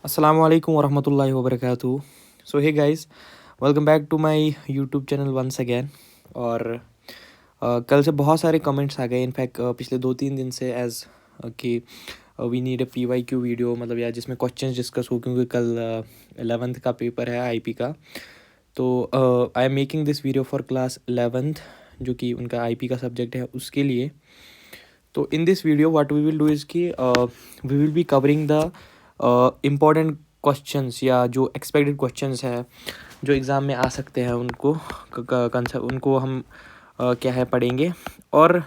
Assalamu alaikum warahmatullahi wabarakatuh. So hey guys, welcome back to my YouTube channel once again. और कल से बहुत सारे कमेंट्स आ गए इनफैक्ट पिछले 2-3 दिन से एज कि we need a PYQ video मतलब या जिसमें क्वेश्चंस डिस्कस हो क्योंकि कल 11th का पेपर है IP का। तो I am making this video for class 11th जो कि उनका IP का सब्जेक्ट है उसके लिए। तो in this video what we will do is कि we will be covering the important questions या जो एक्सपेक्टेड क्वेश्चंस है जो एग्ज़ाम में आ सकते हैं उनको उनको हम क्या है पढ़ेंगे। और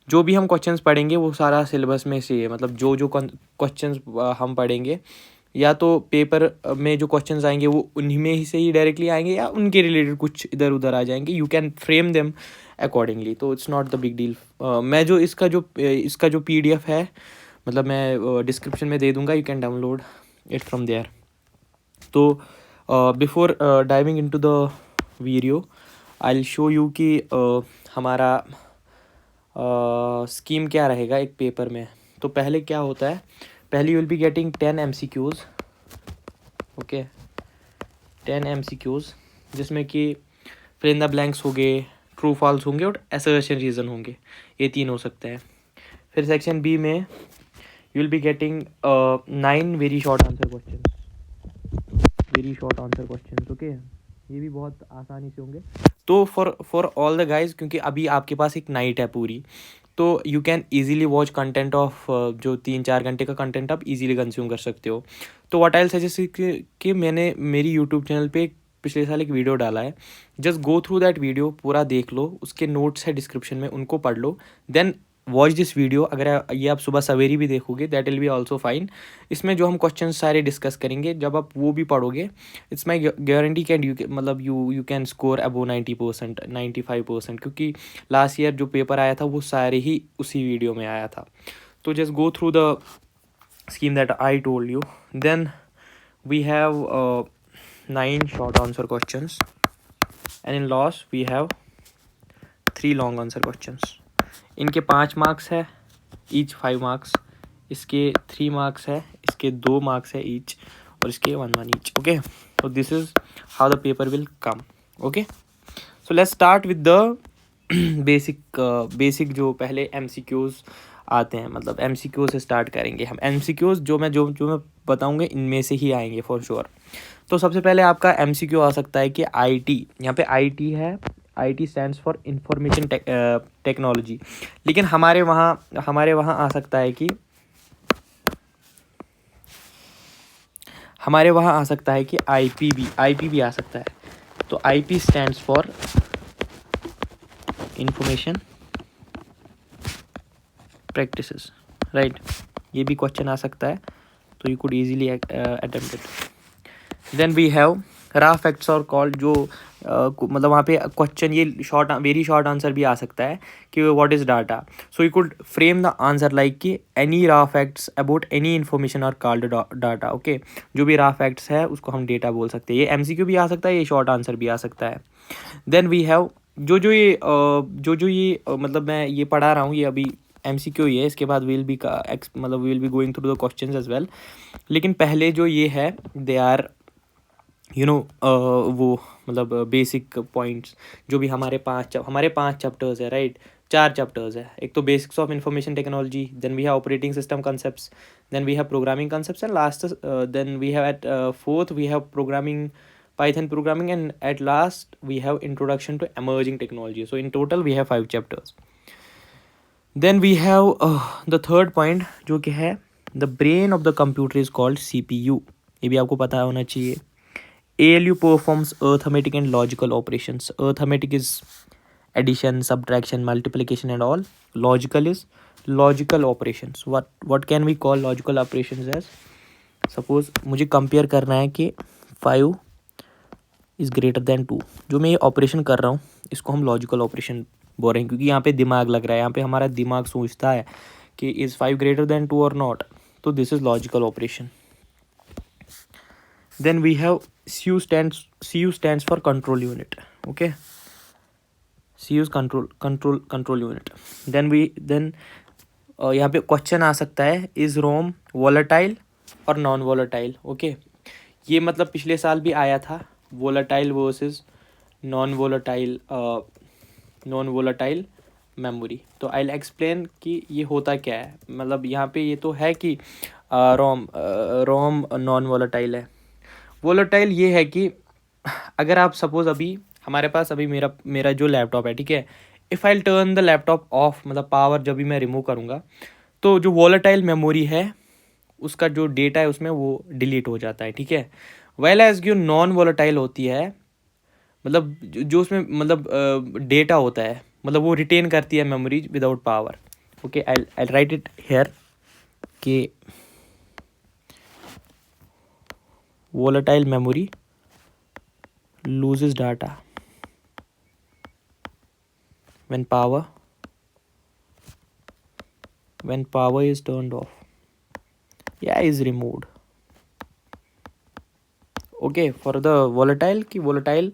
जो भी हम क्वेश्चंस पढ़ेंगे वो सारा सिलेबस में से है मतलब जो जो क्वेश्चंस हम पढ़ेंगे या तो पेपर में जो क्वेश्चंस आएंगे वो उन्हीं में ही से ही डायरेक्टली आएंगे या उनके रिलेटेड कुछ इधर उधर आ जाएंगे। You can frame them accordingly, तो it's not the big deal. मैं जो इसका जो PDF है मतलब मैं डिस्क्रिप्शन में दे दूंगा, you can download it from there. तो before diving into the video I will show you कि हमारा स्कीम क्या रहेगा एक पेपर में। तो पहले क्या होता है, पहले you will be getting 10 MCQs, okay 10 MCQs जिसमें कि फिल इन द ब्लैंक्स होंगे, ट्रू फॉल्स होंगे और असर्शन रीज़न होंगे, ये 3 हो सकते हैं। फिर सेक्शन B में you will be getting 9 very short answer question, okay ये भी बहुत आसानी से होंगे। तो फॉर ऑल द गाइज क्योंकि अभी आपके पास एक नाइट है पूरी, तो you can easily watch content of जो 3-4 घंटे का कंटेंट आप इजीली कंज्यूम कर सकते हो। तो व्हाट आई विल सजेस्ट कि मैंने मेरी यूट्यूब चैनल पे पिछले साल एक वीडियो डाला है, just go through that video, पूरा देख लो, उसके नोट्स है डिस्क्रिप्शन में, उनको पढ़ लो, देन वॉच दिस वीडियो। अगर ये आप सुबह सवेरी भी देखोगे that will be also fine. इसमें जो हम क्वेश्चन सारे डिस्कस करेंगे जब आप वो भी पढ़ोगे, इट्स माई गारंटी कैन मतलब यू कैन स्कोर अबो 90%, 95%, क्योंकि लास्ट ईयर जो पेपर आया था वो सारे ही उसी वीडियो में आया था। तो just go through the scheme that I told you. Then we have 9 short answer questions, and in last we have 3 long answer questions. इनके 5 मार्क्स है, ईच 5 मार्क्स, इसके 3 मार्क्स है, इसके 2 मार्क्स है ईच, और इसके 1 each, okay. so this is how the paper will come, okay। so let's start with the basic जो पहले MCQs आते हैं, मतलब MCQ से स्टार्ट करेंगे हम। MCQs जो मैं बताऊंगा इनमें से ही आएंगे फॉर श्योर। तो सबसे पहले आपका MCQ आ सकता है कि IT, यहाँ पे IT है, IT stands for information technology, लेकिन हमारे वहाँ आ सकता है कि IP भी आ सकता है। तो IP stands for information practices, right, ये भी क्वेश्चन आ सकता है, तो you could easily attempt it. Then we have raw facts और कॉल, जो मतलब वहाँ पे क्वेश्चन ये वेरी शॉर्ट आंसर भी आ सकता है कि what is data. So you could frame the answer like कि any raw facts about any information are called data, okay. जो भी रा फैक्ट्स है उसको हम डेटा बोल सकते हैं। ये MCQ भी आ सकता है, ये शॉर्ट आंसर भी आ सकता है। देन वी हैव जो ये मतलब मैं ये पढ़ा रहा हूँ ये अभी MCQ ही है, इसके बाद we will be going through the questions as well. लेकिन पहले जो ये है दे आर वो मतलब बेसिक पॉइंट्स, जो भी हमारे 5 चैप्टर्स है, राइट, 4 चैप्टर्स है। एक तो basics of information technology, then we have operating system concepts, then we have programming concepts, and last then we have at 4th we have programming, Python programming, and at last we have introduction to emerging technology. So in total we have 5 chapters. Then we have the third point जो कि है the brain of the computer is called CPU, ये भी आपको पता होना चाहिए। ALU performs arithmetic and logical operations. Arithmetic is addition, subtraction, multiplication and all. Logical is logical operations. What can we call logical operations as? Suppose मुझे compare करना है कि 5 इज़ ग्रेटर देन 2, जो मैं ये ऑपरेशन कर रहा हूँ इसको हम लॉजिकल ऑपरेशन बोल रहे हैं, क्योंकि यहाँ पे दिमाग लग रहा है, यहाँ पे हमारा दिमाग सोचता है कि इज़ 5 ग्रेटर देन 2 और नॉट, तो this is logical operation. Then we have CU stands for control unit, okay, CU control unit. Then यहाँ पे क्वेश्चन आ सकता है, इज़ रोम वॉलेटाइल और नॉन वोलेटाइल। ओके, ये मतलब पिछले साल भी आया था, volatile versus non volatile memory. तो आई विल एक्सप्लेन कि ये होता क्या है। मतलब यहाँ पे ये तो है कि रोम नॉन वोलेटाइल है। वोलेटाइल ये है कि अगर आप सपोज अभी हमारे पास अभी मेरा मेरा जो लैपटॉप है, ठीक है, if I turn the laptop off, मतलब पावर जब भी मैं रिमूव करूँगा, तो जो वोलेटाइल मेमोरी है उसका जो डेटा है उसमें वो डिलीट हो जाता है, ठीक है। वेल एज जो नॉन वोलेटाइल होती है, मतलब जो उसमें मतलब डेटा होता है, मतलब वो रिटेन करती है memory without power. Okay, I right it here कि volatile memory loses data when power is turned off, yeah, is removed. Okay, for the volatile कि volatile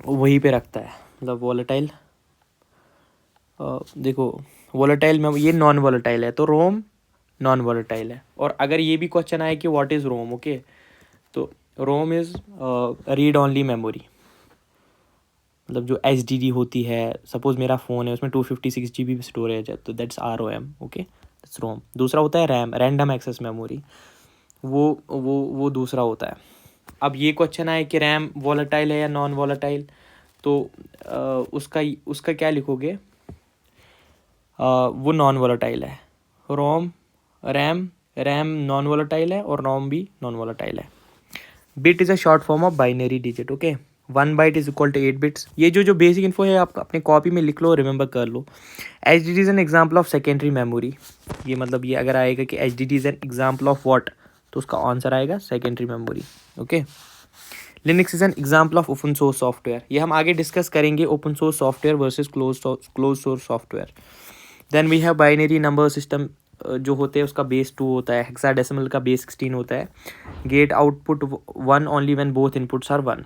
वहीं पे रखता है, मतलब volatile देखो volatile में ये नॉन volatile है, तो रोम नॉन volatile है। और अगर ये भी क्वेश्चन आए कि व्हाट इज़ रोम, ओके, तो ROM is read only memory. मतलब जो HDD होती है, सपोज मेरा फ़ोन है उसमें 256 GB स्टोरेज है, तो दैट्स ROM। ओके, दैट्स रोम। दूसरा होता है रैम, रैंडम एक्सेस मेमोरी, वो दूसरा होता है। अब ये क्वेश्चन आए कि रैम वॉलेटाइल है या नॉन वॉलेटाइल, तो उसका क्या लिखोगे? वो नॉन वॉलेटाइल है। रैम नॉन वॉलेटाइल है और रोम भी नॉन वॉलेटाइल है। Bit is a short form of binary digit. Okay, 1 byte is equal to 8 bits. ये जो बेसिक इन्फो है आप अपने कॉपी में लिख लो, रिमेंबर कर लो। HDD is an example of secondary memory. ये मतलब ये अगर आएगा कि HDD is an example of what, तो उसका आंसर आएगा secondary memory. Okay, Linux is an example of open source software. ये हम आगे डिस्कस करेंगे, open source software versus close source software. Then we have binary number system, जो होते हैं उसका बेस 2 होता है, हेक्साडेसिमल का बेस 16 होता है। Gate output 1 only when both inputs are 1।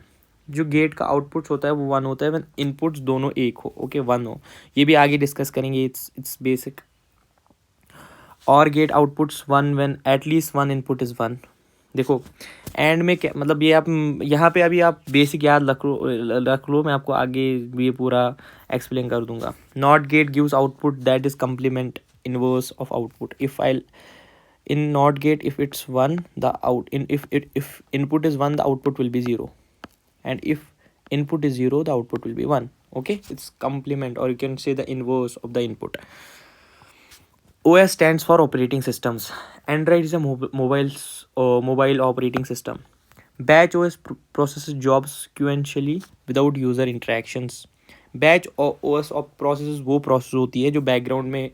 जो गेट का आउटपुट्स होता है वो 1 होता है व्हेन इनपुट्स दोनों एक हो। ओके, 1 हो। ये भी आगे डिस्कस करेंगे, इट्स बेसिक। और gate outputs 1 when at least 1 input is 1। देखो एंड में क्या मतलब, ये आप यहाँ पे अभी आप बेसिक याद रख लो, मैं आपको आगे ये पूरा एक्सप्लेन कर दूंगा। Not gate gives output that is complement inverse of output. If I in not gate, if it's 1 the out in if input is 1 the output will be 0, and if input is 0 the output will be 1. Okay, it's complement, or you can say the inverse of the input. OS stands for operating systems. Android is a mobile operating system. Batch OS processes jobs sequentially without user interactions. Batch OS processes वो process होती है जो background में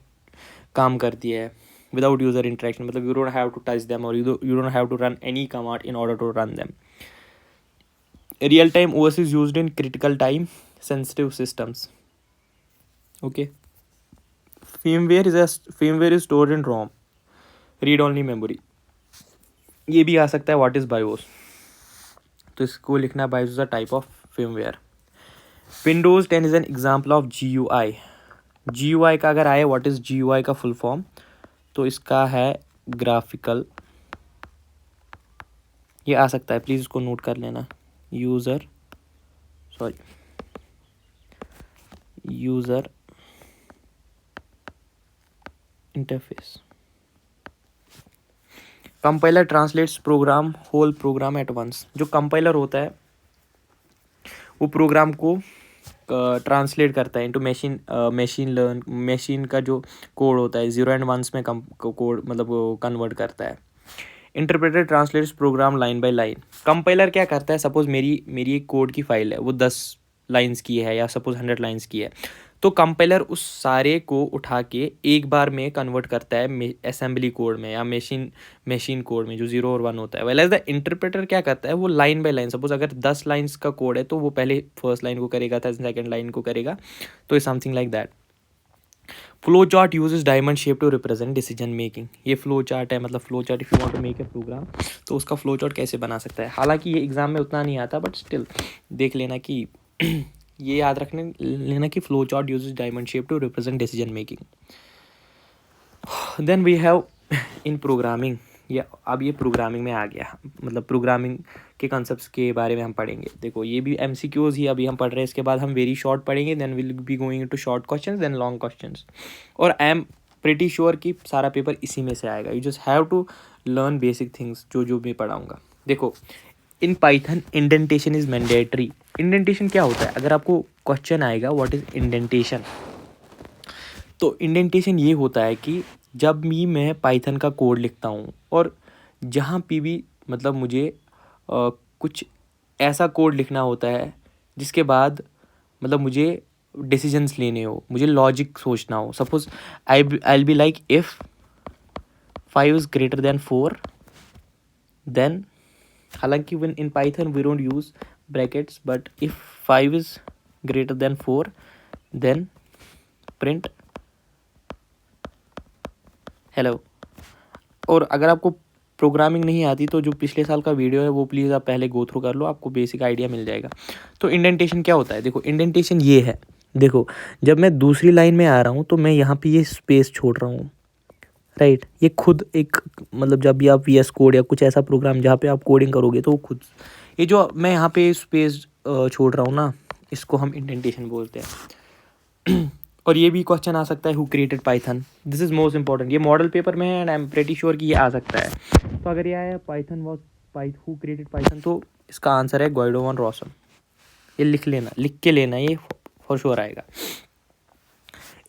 काम करती है without user interaction, मतलब you don't have to touch them, or you don't have to run any command in order to run them. Real time OS is used in critical time sensitive systems. Okay, firmware is stored in ROM, read only memory. ये भी आ सकता है what is BIOS, तो इसको लिखना है BIOS is a type of firmware. Windows 10 is an example of GUI. GUI का अगर आए व्हाट इज GUI का फुल फॉर्म, तो इसका है ग्राफिकल, ये आ सकता है, प्लीज़ इसको नोट कर लेना। User interface. Compiler translates program whole program at once. जो कंपाइलर होता है वो प्रोग्राम को ट्रांसलेट करता है इनटू मशीन का जो कोड होता है 0 and 1 में कोड मतलब वो कन्वर्ट करता है। Interpreter translates program line by line. Compiler क्या करता है, सपोज मेरी एक कोड की फाइल है, वो 10 लाइन्स की है या सपोज 100 लाइन्स की है, तो कंपाइलर उस सारे को उठा के एक बार में कन्वर्ट करता है असेंबली कोड में या मशीन कोड में जो 0 और 1 होता है। वेल एज द इंटरप्रेटर क्या करता है, वो लाइन बाय लाइन, सपोज अगर 10 लाइन्स का कोड है तो वो पहले फर्स्ट लाइन को करेगा था, सेकेंड लाइन को करेगा, तो is something like that. Flow chart uses diamond shape to represent decision making. ये फ्लो चार्ट है, मतलब flow chart if you want to make a program, तो उसका फ्लो चार्ट कैसे बना सकता है। हालांकि ये एग्जाम में उतना नहीं आता, बट स्टिल देख लेना कि ये याद रखने लेना कि flow chart uses diamond shape to represent decision making. Then we have in programming या अब ये प्रोग्रामिंग में आ गया, मतलब प्रोग्रामिंग के कॉन्सेप्ट्स के बारे में हम पढ़ेंगे। देखो ये भी MCQs ही अभी हम पढ़ रहे हैं, इसके बाद हम वेरी शॉर्ट पढ़ेंगे, then will be going to short questions, then long questions. और आई एम प्रिटी श्योर कि सारा पेपर इसी में से आएगा। You just have to learn basic things जो मैं पढ़ाऊँगा। देखो in Python indentation is mandatory. Indentation क्या होता है, अगर आपको क्वेश्चन आएगा व्हाट इज़ इंडेंटेशन, तो इंडेंटेशन ये होता है कि जब भी मैं पाइथन का कोड लिखता हूँ और जहाँ पे भी मतलब मुझे कुछ ऐसा कोड लिखना होता है जिसके बाद मतलब मुझे डिसीजंस लेने हो, मुझे लॉजिक सोचना हो। Suppose I will be like if 5 is greater then 4 then, हालांकि one in Python we don't use brackets, but if 5 is greater then 4 then print hello. और अगर आपको प्रोग्रामिंग नहीं आती तो जो पिछले साल का वीडियो है वो प्लीज़ आप पहले गो थ्रू कर लो, आपको बेसिक आइडिया मिल जाएगा। तो इंडेंटेशन क्या होता है, देखो इंडेंटेशन ये है, देखो जब मैं दूसरी लाइन में आ रहा हूँ तो मैं यहाँ पे ये स्पेस छोड़ रहा हूँ, राइट। ये खुद एक मतलब जब भी आप VS कोड या कुछ ऐसा प्रोग्राम जहाँ पे आप कोडिंग करोगे तो वो खुद, ये जो मैं यहाँ पे स्पेस छोड़ रहा हूँ ना, इसको हम इंडेंटेशन बोलते हैं। और ये भी क्वेश्चन आ सकता है who created Python, this is most important. ये मॉडल पेपर में है and I am pretty sure कि ये आ सकता है। तो अगर ये आया Python was who created Python, तो इसका आंसर है गुइडो वन रॉसम। ये लिख लेना, लिख के लेना, ये फॉर श्योर आएगा।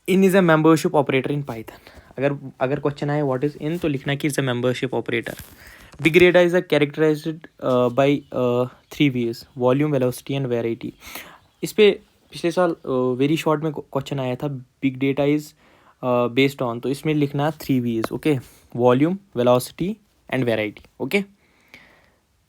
In is a membership operator in Python. अगर क्वेश्चन आए व्हाट इज़ इन, तो लिखना कि is a membership operator. Big data is a characterized by 3 V's, volume, velocity and variety. इस पे पिछले साल वेरी शॉर्ट में क्वेश्चन आया था, big data is based on, तो इसमें लिखना 3 V's, okay, volume, velocity and variety, okay.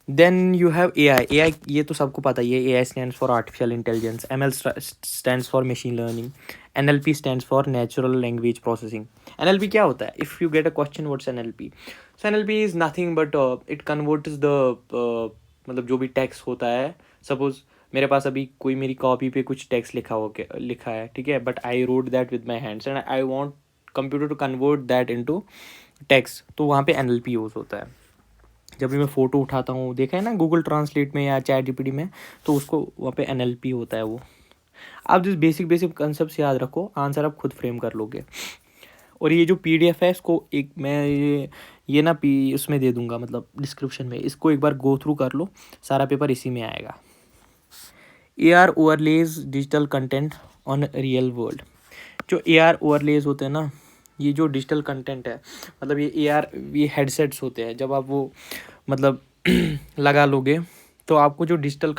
Then you have AI, ये तो सबको पता ही है। AI stands for artificial intelligence, ML stands for machine learning, NLP stands for natural language processing. NLP क्या होता है, if you get a question what's NLP, so NLP is nothing but it converts the मतलब जो भी text होता है। Suppose मेरे पास अभी कोई मेरी कॉपी पे कुछ टेक्स्ट लिखा है, ठीक है, but I wrote that with my hands and I want computer to convert that into text, तो वहाँ पे NLP यूज़ होता है। जब भी मैं फ़ोटो उठाता हूँ, देखा है ना गूगल ट्रांसलेट में या चैट जीपीटी में, तो उसको वहाँ पे NLP होता है वो। आप जिस बेसिक बेसिक कंसेप्ट याद रखो, आंसर आप खुद फ्रेम कर लोगे। और ये जो PDF है इसको एक मैं ये ना उसमें दे दूँगा, मतलब डिस्क्रिप्शन में, इसको एक बार गो थ्रू कर लो, सारा पेपर इसी में आएगा। AR overlays digital content on real world. जो AR ओवरलेज होते हैं ना, ये जो डिजिटल कंटेंट है, मतलब ये हेडसेट्स होते हैं, जब आप वो मतलब लगा लोगे तो आपको जो डिजिटल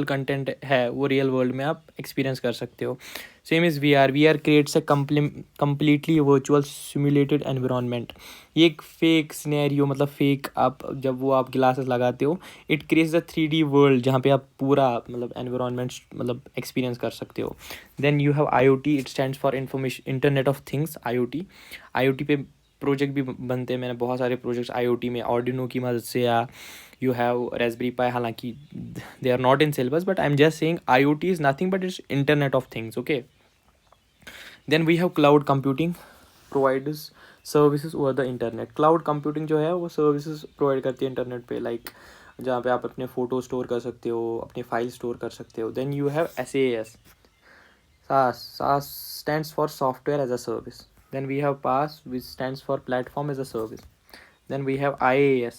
कंटेंट है वो रियल वर्ल्ड में आप एक्सपीरियंस कर सकते हो। Same is VR creates a completely virtual simulated environment. ये एक फेक सिनेरियो, मतलब फेक, आप जब वो आप ग्लासेस लगाते हो, it creates a 3D world जहाँ पे आप पूरा मतलब एनवायरनमेंट मतलब एक्सपीरियंस कर सकते हो। Then you have IoT, it stands for internet of things, IoT पे प्रोजेक्ट भी बनते हैं। मैंने बहुत सारे प्रोजेक्ट्स IoT में आर्डिनो की मदद से, या यू हैव रेस्पबेरी पाई, हालांकि they are not in syllabus, but I am just saying IoT is nothing but it's internet of things, okay. Then we have cloud computing, provides services over the internet. Cloud computing जो है वो services provide करती है internet पे, like जहाँ पे आप अपने फ़ोटो स्टोर कर सकते हो, अपनी फाइल स्टोर कर सकते हो। Then you have SaaS stands for software as a service. Then we have PaaS, which stands for platform as a service. Then we have IaaS,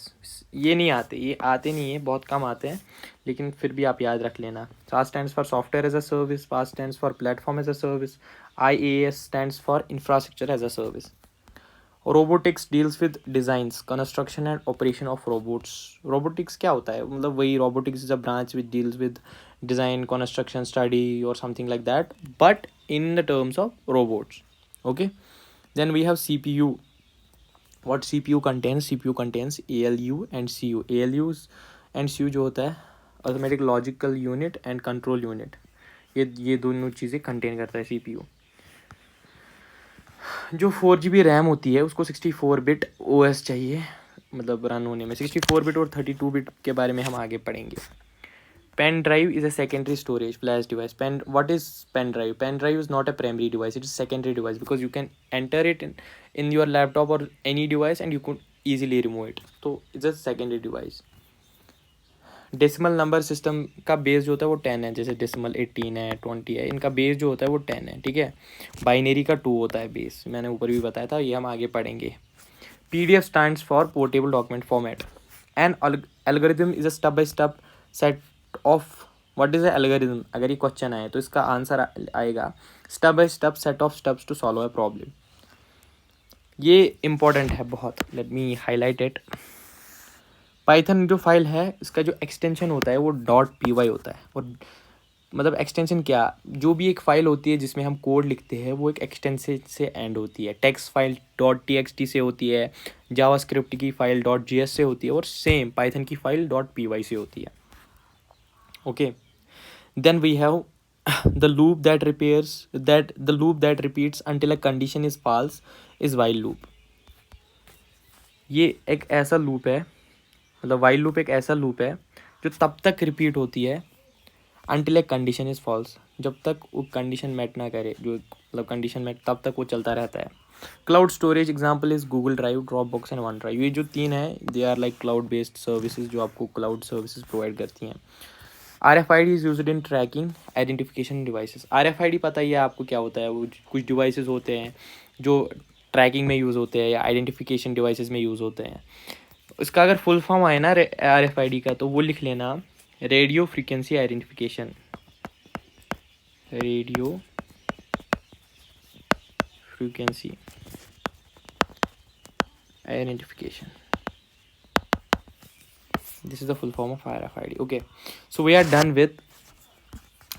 ये नहीं आते, ये आते नहीं है, बहुत कम आते हैं, लेकिन फिर भी आप याद रख लेना। SaaS stands for software as a service, PaaS stands for platform as a service, IaaS stands for infrastructure as a service. Robotics deals with designs, construction and operation of robots. Robotics क्या होता है, मतलब वही robotics is a branch which deals with design, construction, study और something like that, but in the terms of robots, okay. Then we have CPU. what CPU contains ALU and CU. ALU and CU जो होता है automatic logical unit and control unit, ये दोनों चीज़ें contain करता है CPU। जो 4 GB RAM होती है उसको 64 बिट OS चाहिए, मतलब रन होने में। 64 बिट और 32 बिट के बारे में हम आगे पढ़ेंगे। Pen drive is a secondary storage flash device. What is pen drive? Pen drive is not a primary device, it is secondary device, because you can enter it in your laptop or any device and easily remove it. तो it's a secondary device. Decimal number system का base जो होता है वो 10 है, जैसे decimal 18 है, 20 है, इनका बेस जो होता है वो 10 है, ठीक है. बाइनरी का 2 होता है बेस, मैंने ऊपर भी बताया था, ये हम आगे पढ़ेंगे. PDF stands for portable document format. An algorithm is a step by step set of, what is a algorithm? अगर ये क्वेश्चन आए तो इसका आंसर आएगा step by step set of steps to solve a problem. ये important है बहुत. Let me highlight it. Python जो फाइल है इसका जो एक्सटेंशन होता है वो .py होता है. और मतलब एक्सटेंशन क्या, जो भी एक फ़ाइल होती है जिसमें हम कोड लिखते हैं वो एक एक्सटेंशन से एंड होती है. टेक्स्ट फाइल .txt से होती है, जावास्क्रिप्ट की फ़ाइल .js से होती है, और सेम पाइथन की फ़ाइल .py से होती है. Okay, then we have the loop that repeats until a condition is false is while loop. ये एक ऐसा लूप है, मतलब वाइल लूप एक ऐसा लूप है जो तब तक रिपीट होती है until a condition is false, जब तक वो कंडीशन मैट ना करे, जो मतलब कंडीशन मैट, तब तक वो चलता रहता है. Cloud storage example is Google Drive, Dropbox and OneDrive. ये जो तीन है they are like cloud based services जो आपको क्लाउड सर्विसेज प्रोवाइड करती हैं. RFID is used in tracking identification devices. RFID पता ही है आपको क्या होता है, वो कुछ डिवाइसेस होते हैं जो ट्रैकिंग में यूज़ होते हैं या आइडेंटिफिकेशन डिवाइसेस में यूज़ होते हैं. इसका अगर फुल फॉर्म आए ना RFID का, तो वो लिख लेना radio frequency identification. Radio frequency identification. This is the full form of RFID. Okay, so we are done with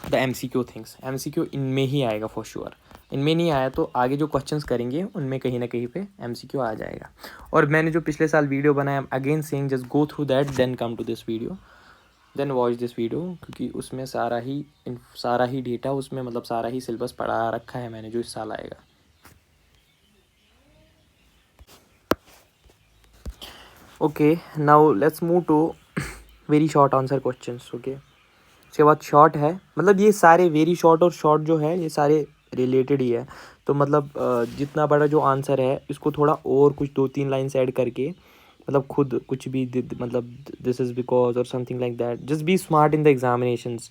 the MCQ things. MCQ इनमें ही आएगा for sure. इनमें नहीं आया तो आगे जो क्वेश्चंस करेंगे उनमें कहीं ना कहीं पे MCQ आ जाएगा. और मैंने जो पिछले साल वीडियो बनाया, again saying just go through that, then come to this video, then watch this video, क्योंकि उसमें सारा ही डेटा, उसमें मतलब सारा ही सिलेबस पढ़ा रखा है मैंने जो इस साल आएगा. Okay, now let's move to very short answer questions. Okay, इसके बाद शॉर्ट है, मतलब ये सारे वेरी शॉर्ट और शॉर्ट जो है ये सारे रिलेटेड ही है. तो मतलब जितना बड़ा जो आंसर है इसको थोड़ा और कुछ 2-3 लाइन्स ऐड करके, मतलब खुद कुछ भी मतलब दिस इज़ बिकॉज और something like that. Just be smart in the examinations.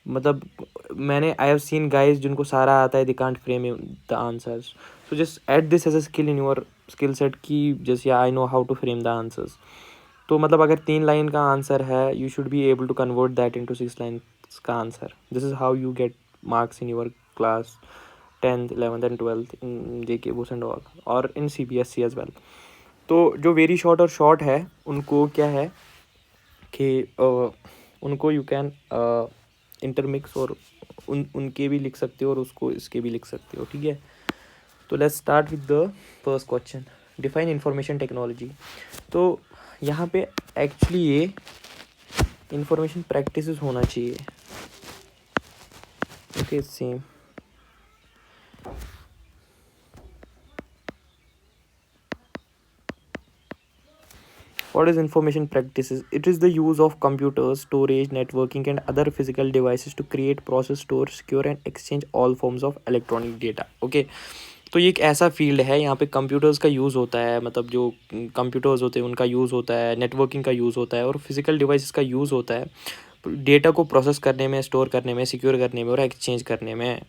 मतलब मैंने आई हैव सीन गाइज जिनको सारा आता है, they can't frame the answers. So just add this as a skill in your skill set की जैसे I know how to frame the answers. तो मतलब अगर 3 लाइन का आंसर है, you should be able to convert that into 6 lines का answer. This is how you get marks in your class 10th 11th and 12th in JK BOSE and all, और in CBSE as well. तो जो very short और short है उनको क्या है कि उनको यू कैन इंटरमिक्स, और उनके भी लिख सकते हो और उसको इसके भी लिख सकते हो, ठीक है. तो let's start with the first question. Define information technology. तो यहाँ पे एक्चुअली ये इंफॉर्मेशन प्रैक्टिसेस होना चाहिए. Okay, same. What is information practices? It is the use of computers, storage, networking and other physical devices to create, process, store, secure and exchange all forms of electronic data. Okay. तो ये एक ऐसा field है, यहाँ पे computers का use होता है, मतलब जो कंप्यूटर्स होते हैं उनका यूज़ होता है, नेटवर्किंग का यूज़ होता है और फिजिकल डिवाइसेस का यूज़ होता है डेटा को प्रोसेस करने में, स्टोर करने में, सिक्योर करने में और एक्सचेंज करने में.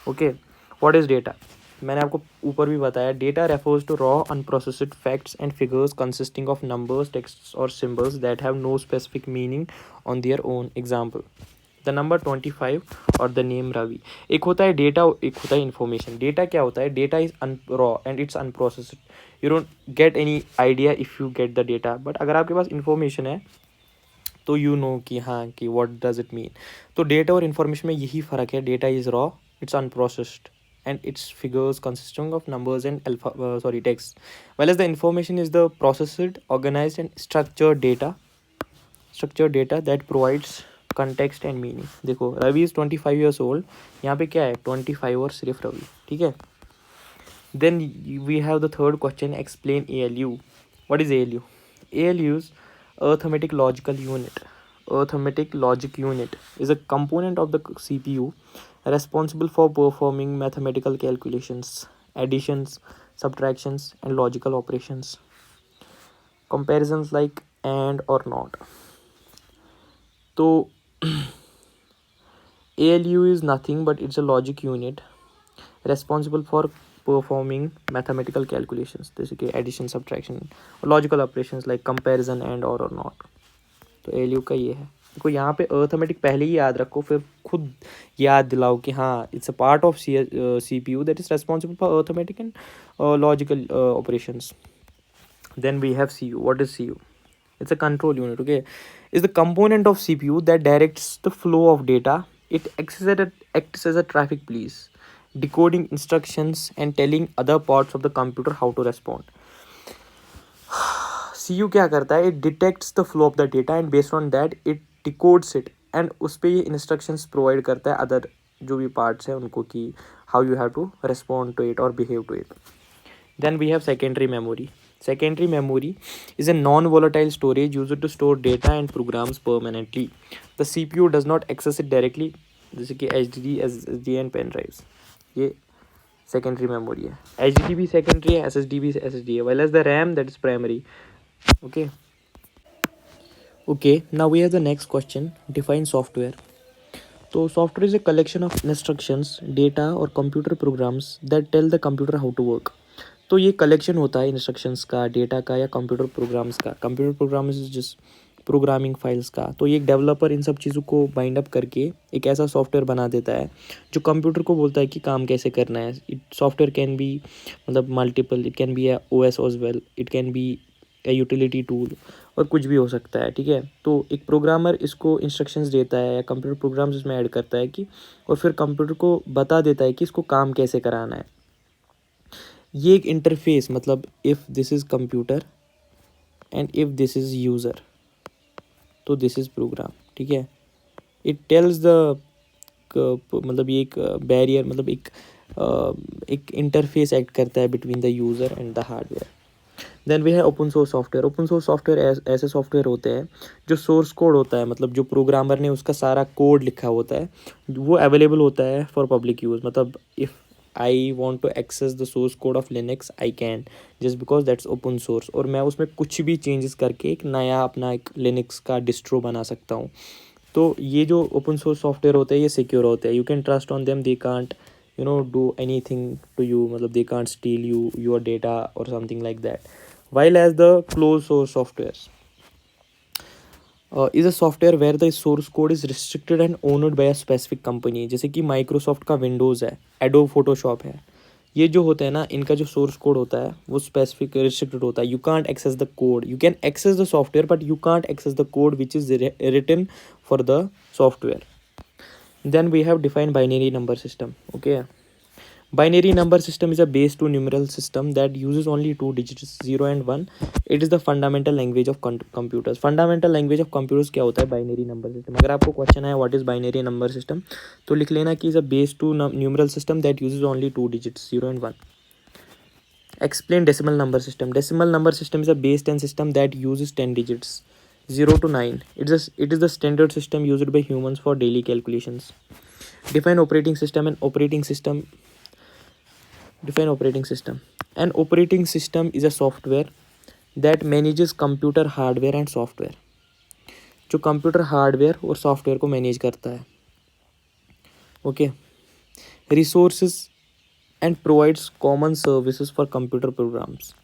Okay, what is data? मैंने आपको ऊपर भी बताया, data refers to raw unprocessed facts and figures consisting of numbers, text और symbols that have no specific meaning on their own. Example the number 25 और द नेम रवि. एक होता है डेटा, एक होता है इन्फॉर्मेशन. डेटा क्या होता है? Data is raw and it's unprocessed. You don't get any idea if you get the data. But अगर आपके पास इन्फॉर्मेशन है तो यू नो कि हाँ कि व्हाट डज इट मीन. तो डेटा और इन्फॉर्मेशन में यही फ़र्क है. Data is raw, it's unprocessed and its figures consisting of numbers and text, whereas the information is the processed, organized and structured data that provides context and meaning. देखो, Ravi is 25 years old. यहाँ पे क्या है? 25 और सिर्फ रवि, ठीक है. Then we have the third question. Explain ALU. What is ALU? ALU is arithmetic logical unit. Arithmetic logic unit is a component of the CPU responsible for performing mathematical calculations, additions, subtractions and logical operations. comparisons like and or not. So ALU is nothing but it's a logic unit responsible for performing mathematical calculations जैसे कि addition, subtraction, logical operations like comparison and or not. तो ALU का ये है. देखो यहाँ पे arithmetic पहले ही याद रखो, फिर खुद याद दिलाओ कि हाँ it's a part of CPU that is responsible for arithmetic and logical operations. Then we have CU. What is CU? It's a control unit. Okay, it's the component of CPU that directs the flow of data. It acts as a traffic police, decoding instructions and telling other parts of the computer how to respond. CU क्या करता है? It detects the flow of the data and based on that it decodes it and उस पे ये instructions provide करता है other जो भी parts हैं उनको कि how you have to respond to it or behave to it. Then we have secondary memory. Secondary memory is a non-volatile storage used to store data and programs permanently. The CPU does not access it directly, जैसे कि HDD, SSD and pen drives. ये secondary memory है. HDD भी secondary है, SSD भी SSD है, while as the RAM that is primary. Okay, now we have the next question. Define software. So software is a collection of instructions, data और computer programs that tell the computer how to work. तो ये collection होता है instructions का, data का या computer programs का. Computer programs is just programming files का. तो ये एक डेवलपर इन सब चीज़ों को बाइंड अप करके एक ऐसा सॉफ्टवेयर बना देता है जो कंप्यूटर को बोलता है कि काम कैसे करना है. इट सॉफ्टवेयर कैन बी मतलब multiple, it can be a OS as well, it can be a utility tool और कुछ भी हो सकता है. ठीक है, तो एक प्रोग्रामर इसको इंस्ट्रक्शंस देता है या कंप्यूटर प्रोग्राम्स इसमें ऐड करता है कि और फिर कंप्यूटर को बता देता है कि इसको काम कैसे कराना है. ये एक इंटरफेस मतलब if this is computer and if this is user तो दिस इज़ प्रोग्राम. ठीक है, इट टेल्स द मतलब ये एक बैरियर मतलब एक इंटरफेस एक्ट करता है between the user and the hardware. Then we have open source software. Open source software ऐसे सॉफ्टवेयर होते हैं जो सोर्स कोड होता है मतलब जो प्रोग्रामर ने उसका सारा कोड लिखा होता है वो अवेलेबल होता है फॉर पब्लिक यूज़. मतलब if I want to access the source code of Linux, I can, just because that's open source. और मैं उसमें कुछ भी चेंजेस करके एक नया अपना एक Linux का डिस्ट्रो बना सकता हूँ. तो ये जो ओपन सोर्स सॉफ्टवेयर होते हैं ये सिक्योर होते हैं. You can trust on them. They can't do anything to you, मतलब they can't steal your data और something like that. While as the close source software is a software where the source code is restricted and owned by a specific company. जैसे कि Microsoft का Windows है, adobe Photoshop है. ये जो होता है ना, इनका जो सोर्स कोड होता है वो स्पेसिफिक रिस्ट्रिक्टेड होता है. You can't access the code. You can access the software but you can't access the code which is written for the software. Then we have defined binary number system. Okay, binary number system is a base 2 numeral system that uses only two digits 0 and 1. It is the fundamental language of computers. Fundamental language of computers क्या होता है? Binary number system. अगर आपको question है what is binary number system तो लिख लेना कि is a base 2 numeral system that uses only two digits 0 and 1. Explain decimal number system. Decimal number system is a base 10 system that uses 10 digits 0 to 9. It is the standard system used by humans for daily calculations. Define operating system. Define operating system. An operating system is a software that manages computer hardware and software. जो computer hardware और software को manage करता है. Okay, resources and provides common services for computer programs.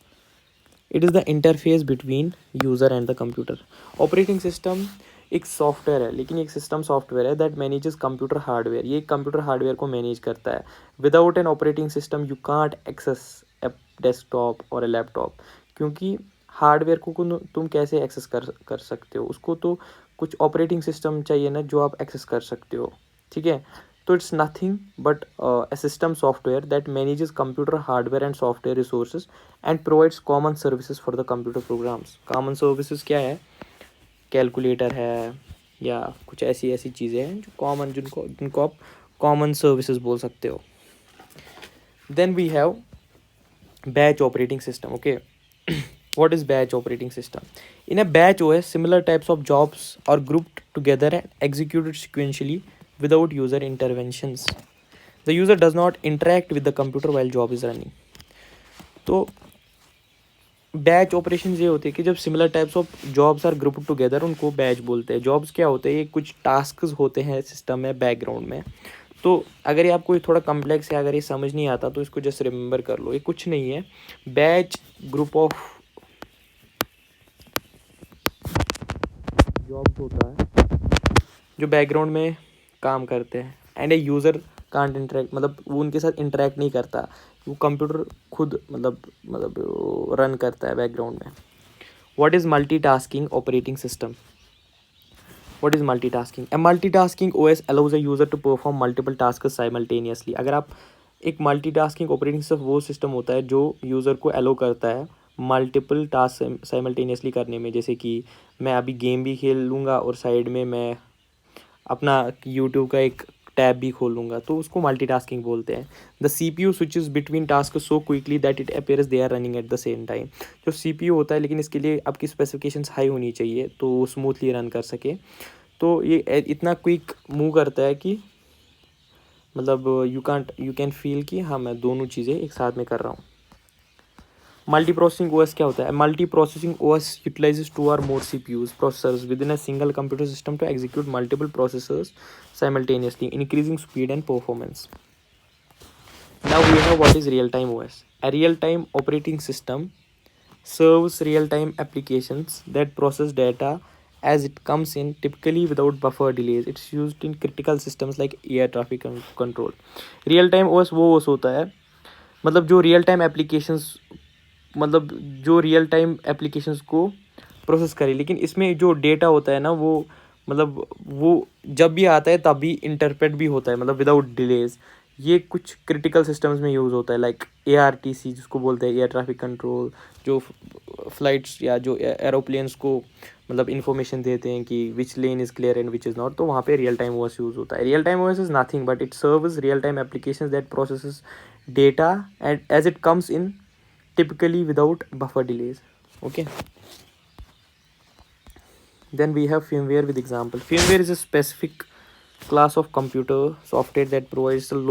It is the interface between user and the computer. Operating system एक software है, लेकिन एक system software है दैट मैनेजेस कंप्यूटर हार्डवेयर. ये कंप्यूटर हार्डवेयर को मैनेज करता है. Without an operating system you can't access a desktop और ए लैपटॉप. क्योंकि हार्डवेयर को तुम कैसे एक्सेस कर सकते हो, उसको तो कुछ ऑपरेटिंग सिस्टम चाहिए ना जो आप एक्सेस कर सकते हो. ठीक है, तो it's nothing but A system software that manages computer hardware and software resources and provides common services for the computer programmes. Common services क्या है? कैलकुलेटर है या कुछ ऐसी चीज़ें हैं जो कॉमन जिनको आप कॉमन सर्विसेज बोल सकते हो. Then we have batch operating system. Okay, what is batch operating system? In a batch OS similar types of jobs are grouped together and executed sequentially without user interventions. The user does not interact with the computer while job is running. तो batch operating system एक software है, लेकिन एक system software है that manages computer hardware and software resources and provides common services for the computer programs. Batch operation ये होते हैं कि जब similar types of jobs are group together, उनको बैच बोलते हैं। जॉब्स क्या होते हैं, ये कुछ टास्क्स होते हैं सिस्टम में बैकग्राउंड में। तो अगर ये आपको थोड़ा कम्प्लेक्स है, अगर ये समझ नहीं आता तो इसको जस्ट रिमेंबर कर लो, ये कुछ नहीं है। बैच ग्रुप ऑफ जॉब्स होता है जो बैकग्राउंड में काम करते हैं, and A user can't interact, मतलब वो उनके साथ इंटरेक्ट नहीं करता, वो कंप्यूटर खुद मतलब रन करता है बैकग्राउंड में। What is multitasking operating system? What is multitasking? A multitasking OS allows a user to perform multiple tasks simultaneously. अगर आप एक मल्टीटास्किंग ऑपरेटिंग सिस्टम वो सिस्टम होता है जो यूज़र को अलो करता है मल्टीपल टास्क साइमल्टेनियसली करने में। जैसे कि मैं अभी गेम भी खेल लूँगा और साइड में मैं अपना यूट्यूब का एक टैब भी खोल लूँगा, तो उसको मल्टीटास्किंग बोलते हैं। The CPU switches between task so quickly that it appears they are running at the same time. जो CPU होता है, लेकिन इसके लिए आपकी स्पेसिफिकेशंस हाई होनी चाहिए तो वो स्मूथली रन कर सके। तो ये इतना क्विक मूव करता है कि मतलब यू कैन फील कि हाँ मैं दोनों चीज़ें एक साथ में कर रहा हूँ। मल्टी प्रोसेसिंग ओएस क्या होता है? Multi processing OS utilises 2 or more CPUs processors within a single computer system to execute multiple processes simultaneously, increasing speed and performance. Now we have what is real-time OS. A real-time operating system serves real-time applications that process data as it comes in, typically without buffer delays. It's used in critical systems like air traffic control. Real-time OS वो OS होता है मतलब जो real time applications को process करे, लेकिन इसमें जो डेटा होता है ना वो मतलब वो जब भी आता है तभी इंटरप्रेट भी होता है, मतलब विदाउट डिलेज। ये कुछ क्रिटिकल सिस्टम्स में यूज़ होता है, लाइक ARTC जिसको बोलते हैं एयर ट्रैफिक कंट्रोल, जो फ्लाइट्स या जो एरोप्लेन्स को मतलब इन्फॉर्मेशन देते हैं कि which lane is clear and which is not, तो वहाँ पे रियल टाइम ओएस यूज़ होता है। Real time OS is nothing but it serves real time applications that processes data and as it comes in, typically without buffer delays. Okay, then we have firmware with example. Firmware is a specific class of computer software that provides a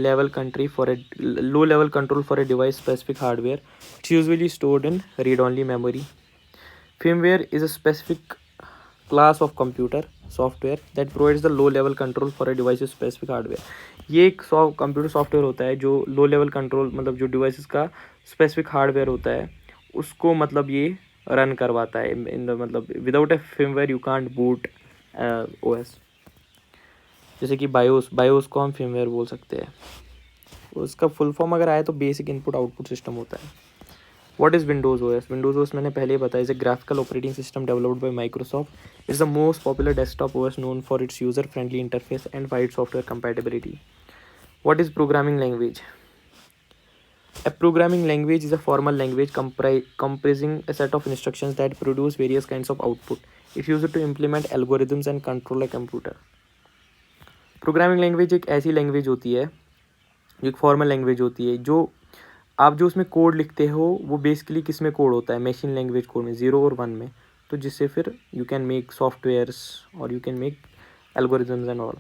level control for a device specific hardware. It's usually stored in read only memory. Firmware is a specific class of computer software that provides the low level control for a device specific hardware. ये एक computer software होता है जो low level control मतलब जो devices का specific hardware होता है उसको मतलब ये रन करवाता है इन द मतलब without A firmware you can't boot OS। जैसे कि बायोस को हम firmware बोल सकते हैं। उसका फुल फॉर्म अगर आए तो बेसिक इनपुट आउटपुट सिस्टम होता है। What is Windows OS? Windows OS मैंने पहले ही बताया, is a graphical operating system developed by Microsoft. It's the most popular desktop OS known for its user-friendly interface and wide software compatibility. What is programming language? A programming language is a formal language comprising a set of instructions that produce various kinds of output. It's used to implement algorithms and control a computer. Programming language एक ऐसी language होती है, एक formal language होती है जो आप जो उसमें कोड लिखते हो वो बेसिकली किस में कोड होता है, मशीन लैंग्वेज कोड में 0 और 1 में, तो जिससे फिर यू कैन मेक सॉफ्टवेयर्स और you can make algorithms and all.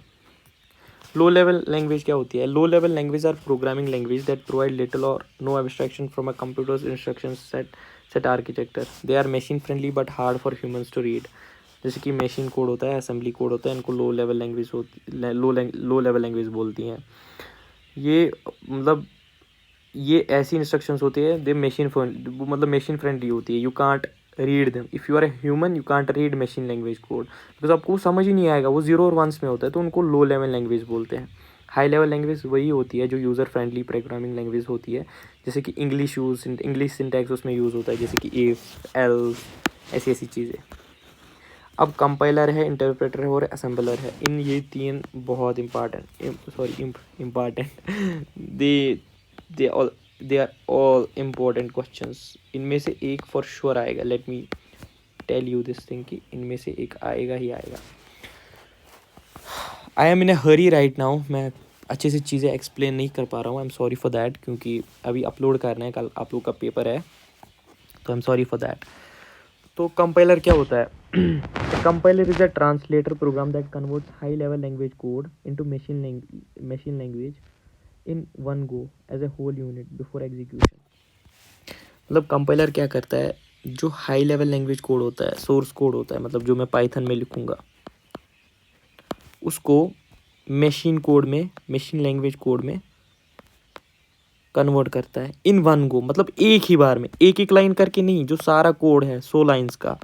Low level language क्या होती है? Low level language are programming language that provide little or no abstraction from a computer's instruction set architecture. They are machine friendly but hard for humans to read. जैसे कि machine code होता है, assembly code होता है, इनको लो level language लो level language बोलती हैं। ये मतलब ये ऐसी इंस्ट्रक्शंस होती है दे मशीन फ्रेंडली होती है। You can't read them if you are a human, you can't read machine language code because आपको समझ ही नहीं आएगा, वो 0 और 1 में होता है, तो उनको लो लेवल लैंग्वेज बोलते हैं। हाई लेवल लैंग्वेज वही होती है जो यूज़र फ्रेंडली प्रोग्रामिंग लैंग्वेज होती है, जैसे कि इंग्लिश सिंटैक्स उसमें यूज़ होता है, जैसे कि इफ एल्स ऐसी चीज़ें। अब कंपाइलर है, इंटरप्रेटर है और असेंबलर है। इन ये तीन बहुत important they are all important questions. इनमें से एक फॉर श्योर आएगा, let me tell you this thing कि इनमें से एक आएगा ही आएगा। I am in a hurry right now, मैं अच्छे से चीज़ें एक्सप्लेन नहीं कर पा रहा हूँ, आई एम सॉरी फॉर दैट, क्योंकि अभी अपलोड करना है, कल आप लोग का पेपर है, तो I am sorry for that. तो कंपाइलर क्या होता है? Compiler is a translator program that converts high level language code into machine language in one go as a whole unit before execution. मतलब कंपाइलर क्या करता है, जो हाई लेवल लैंग्वेज कोड होता है, सोर्स कोड होता है, मतलब जो मैं पाइथन में लिखूँगा उसको मशीन कोड में, मशीन लैंग्वेज कोड में कन्वर्ट करता है इन वन गो, मतलब एक ही बार में, एक एक लाइन करके नहीं, जो सारा कोड है 100 लाइंस का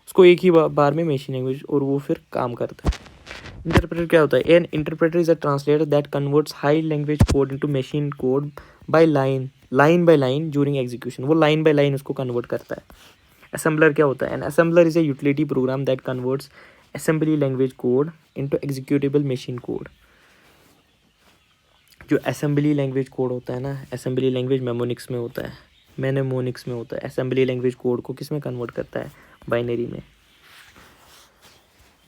उसको एक ही बार में मशीन लैंग्वेज, और वो फिर काम करता है। इंटरप्रेटर क्या होता है, an interpreter is a translator that converts high language code into machine code by line by line during execution, वो लाइन बाय लाइन उसको कन्वर्ट करता है। असेंबलर क्या होता है, an assembler is a utility program that converts assembly language code into executable machine code. जो assembly language code होता है ना, असेंबली लैंग्वेज मेमोनिक्स में होता है, मैनेमोनिक्स में होता है, असेंबली लैंग्वेज कोड को किस में कन्वर्ट करता है, बाइनरी में।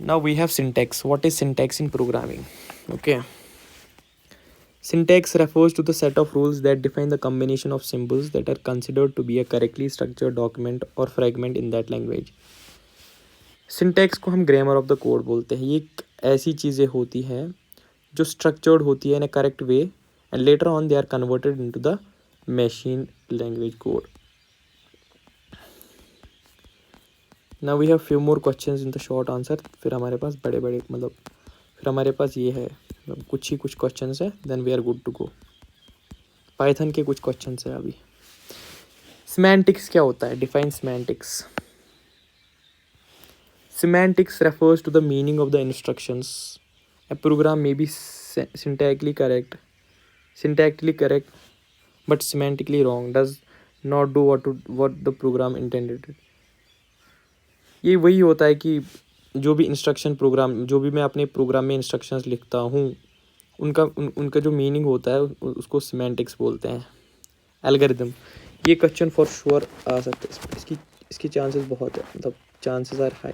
Now we have syntax. What is syntax in programming? Okay, syntax refers to the set of rules that define the combination of symbols that are considered to be a correctly structured document or fragment in that language. Syntax को हम grammar of the code बोलते हैं। ये एक ऐसी चीज़ें होती हैं जो स्ट्रक्चर्ड होती है in a correct way and later on they are converted into the machine language code. Now we have few more questions in the short answer. फिर हमारे पास बड़े बड़े, मतलब फिर हमारे पास ये है, मतलब कुछ ही कुछ क्वेश्चंस है, then we are good to go. Python के कुछ क्वेश्चंस है अभी। सिमेंटिक्स क्या होता है? Define semantics. Semantics refers to the meaning of the instructions. A program may be syntactically correct, but semantically wrong. Does not do what the program intended. ये वही होता है कि जो भी इंस्ट्रक्शन प्रोग्राम, जो भी मैं अपने प्रोग्राम में इंस्ट्रक्शंस लिखता हूँ, उनका जो मीनिंग होता है उसको सिमेंटिक्स बोलते हैं। एल्गोरिदम, ये क्वेश्चन फॉर श्योर आ सकता है, इसकी चांसेस बहुत है, मतलब चांसेस आर हाई,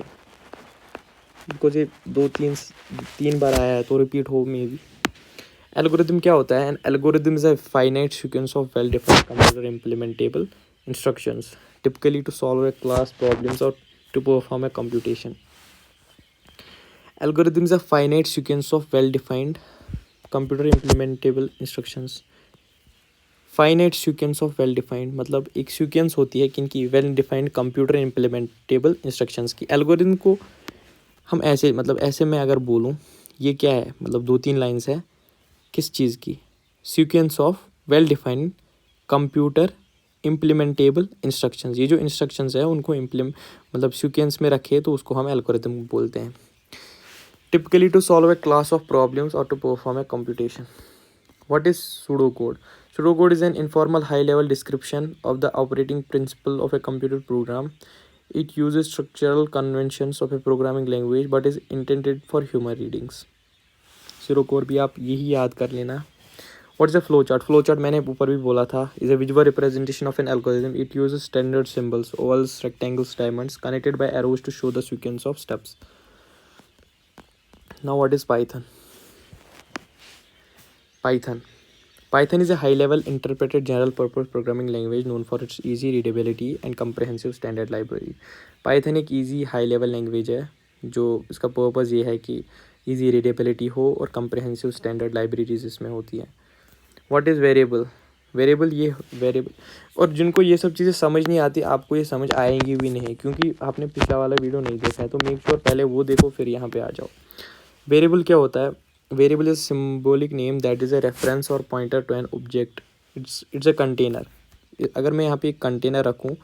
बिकॉज ये तीन बार आया है तो रिपीट हो मे बी। एल्गोरिदम क्या होता है? An algorithm is a finite sequence of well defined computer implementable instructions typically to solve a class problems or to perform a computation. Algorithm is a finite sequence of well defined computer implementable instructions. Finite sequence of well defined मतलब एक sequence होती है किनकी? Well defined computer implementable instructions की। Algorithm को हम ऐसे, मतलब ऐसे में अगर बोलूँ, ये क्या है, मतलब 2-3 लाइन्स है किस चीज़ की? Sequence of well defined computer implementable instructions. ये जो इंस्ट्रक्शंस है उनको मतलब सीक्वेंस में रखे तो उसको हम एल्गोरिदम बोलते हैं। Typically to solve a class of problems or to perform a computation. What is pseudo code? Pseudo code is an informal high level description of the operating principle of a computer program. It uses structural conventions of a programming language but is intended for human readings. Zero code भी आप यही याद कर लेना। What is a flowchart? Flowchart मैंने ऊपर भी बोला था, is a visual representation of an algorithm. It uses standard symbols, ovals, rectangles, diamonds connected by arrows to show the sequence of steps. Now what is Python? Python is a high-level interpreted general-purpose programming language known for its easy readability and comprehensive standard library. Python एक easy high-level language है जो इसका purpose ये है कि easy readability हो और comprehensive standard libraries इसमें होती है। What is variable? वेरिएबल, और जिनको ये सब चीज़ें समझ नहीं आती, आपको ये समझ आएंगी भी नहीं क्योंकि आपने पिछला वाला वीडियो नहीं देखा है, तो मेक श्योर पहले वो देखो फिर यहाँ पे आ जाओ। वेरिएबल क्या होता है? Variable is symbolic name that is a reference or pointer to an object. It's a container. अगर मैं यहाँ पे एक कंटेनर रखूँ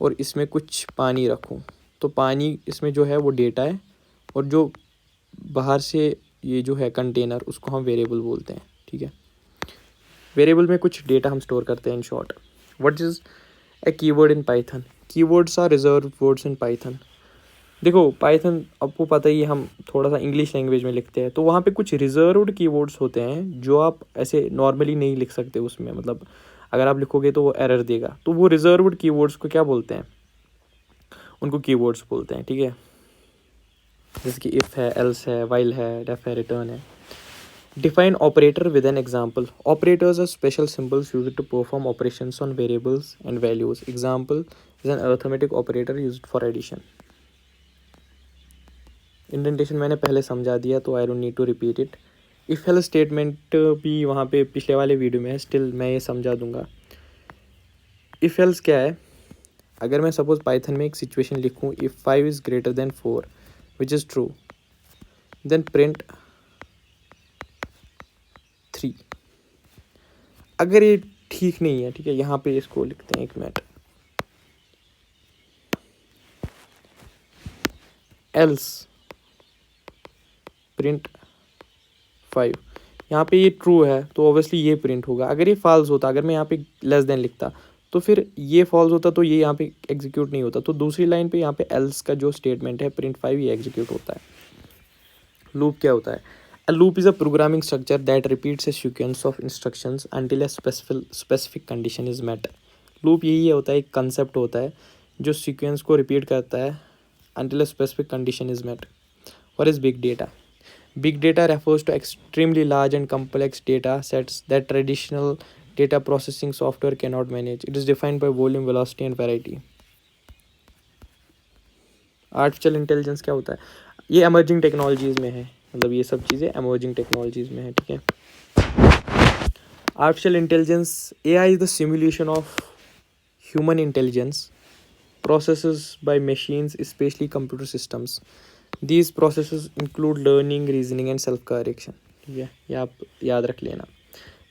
और इसमें कुछ पानी रखूँ तो पानी इसमें जो है वो डेटा है, और जो बाहर से ये जो है कंटेनर उसको हम वेरिएबल बोलते हैं। ठीक है, वेरिएबल में कुछ डेटा हम स्टोर करते हैं in short. What is a keyword in Python? Keywords are reserve words in Python. देखो पाइथन आपको पता ही है, हम थोड़ा सा इंग्लिश लैंग्वेज में लिखते हैं तो वहाँ पे कुछ रिजर्व्ड कीवर्ड्स होते हैं जो आप ऐसे नॉर्मली नहीं लिख सकते उसमें, मतलब अगर आप लिखोगे तो वो एरर देगा। तो वो रिजर्व्ड कीवर्ड्स को क्या बोलते हैं? उनको कीवर्ड्स बोलते हैं। ठीक है, जैसे कि इफ़ है, एल्स है, वाइल है, डेफ है, रिटर्न है। Define operator with an example. Operators are special symbols used to perform operations on variables and values. Example is an arithmetic operator used for addition. Indentation मैंने पहले समझा दिया तो I don't need to repeat it. If else statement भी वहाँ पे पिछले वाले वीडियो में है, स्टिल मैं ये समझा दूंगा। इफ़ एल्स क्या है? अगर मैं सपोज पाइथन में एक सिचुएशन लिखूँ, if 5 is greater then 4 which is true, then print 3। अगर ये ठीक नहीं है, ठीक है, यहाँ पे इसको लिखते हैं 1 मिनट, एल्स प्रिंट 5। यहाँ पे ये ट्रू है तो ऑब्वियसली ये प्रिंट होगा। अगर ये फॉल्स होता, अगर मैं यहाँ पे लेस देन लिखता तो फिर ये फॉल्स होता, तो ये यहाँ पे एग्जीक्यूट नहीं होता। तो दूसरी लाइन पे यहाँ पे एल्स का जो स्टेटमेंट है प्रिंट 5, ये एग्जीक्यूट होता है। लूप क्या होता है? A loop is a programming structure that repeats a sequence of instructions until a specific condition is met. Loop यही होता है, एक कंसेप्ट होता है जो सीक्वेंस को रिपीट करता है until a specific condition is met. What is big data? Big data refers to extremely large and complex data sets that traditional data processing software cannot manage. It is defined by volume, velocity and variety. Artificial intelligence क्या होता है? ये emerging technologies में है, मतलब ये सब चीज़ें एमर्जिंग टेक्नोलॉजीज़ में है, ठीक है। Artificial intelligence, AI is the simulation of human intelligence processes by machines, especially computer systems. These processes include learning, reasoning and self-correction. ठीक है, ये आप याद रख लेना।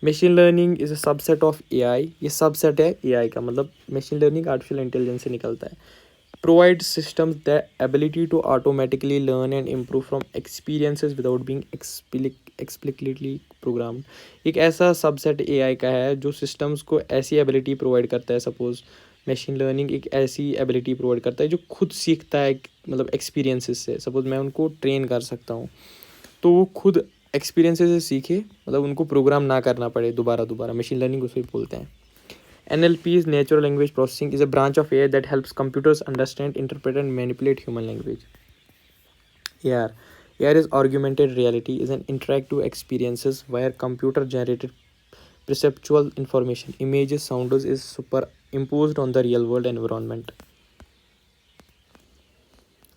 Machine learning is a subset of AI। ये सबसेट है AI का, मतलब मशीन लर्निंग आर्टिफिशियल इंटेलिजेंस से निकलता है। Provide systems the ability to automatically learn and improve from experiences without being explicitly program. एक ऐसा सबसेट AI का है जो सिस्टम्स को ऐसी एबिलिटी प्रोवाइड करता है। सपोज मशीन लर्निंग एक ऐसी एबिलिटी प्रोवाइड करता है जो खुद सीखता है, मतलब एक्सपीरियंसेस से। सपोज मैं उनको ट्रेन कर सकता हूँ तो वो खुद एक्सपीरियंसेस से सीखे, मतलब उनको प्रोग्राम ना करना पड़े दोबारा दोबारा। मशीन लर्निंग उसे बोलते हैं। NLP is natural language processing, is a branch of AI that helps computers understand, interpret and manipulate human language. AR is augmented reality, is an interactive experiences where computer generated perceptual information, images, sounds is superimposed on the real world environment.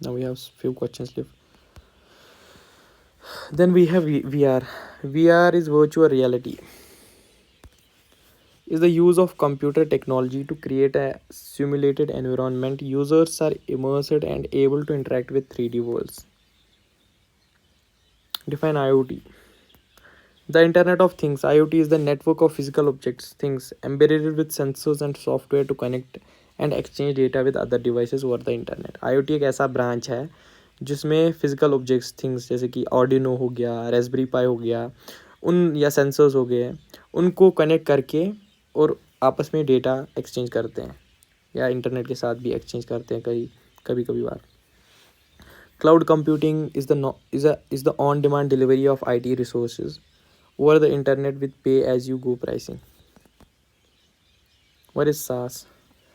Now we have few questions left. Then we have VR. VR is virtual reality. Is the use of computer technology to create a simulated environment. Users are immersed and able to interact with 3D worlds. Define IoT. The Internet of Things. IoT is the network of physical objects, things embedded with sensors and software to connect and exchange data with other devices over the internet. IoT एक ऐसा branch है जिसमें physical objects, things जैसे कि Arduino हो गया, Raspberry पाई हो गया, उन या सेंसर्स हो गए, उनको कनेक्ट करके और आपस में डेटा एक्सचेंज करते हैं, या इंटरनेट के साथ भी एक्सचेंज करते हैं कभी कभी बार। Cloud computing is the on demand delivery of IT resources over the internet with pay-as-you-go pricing. What is SaaS?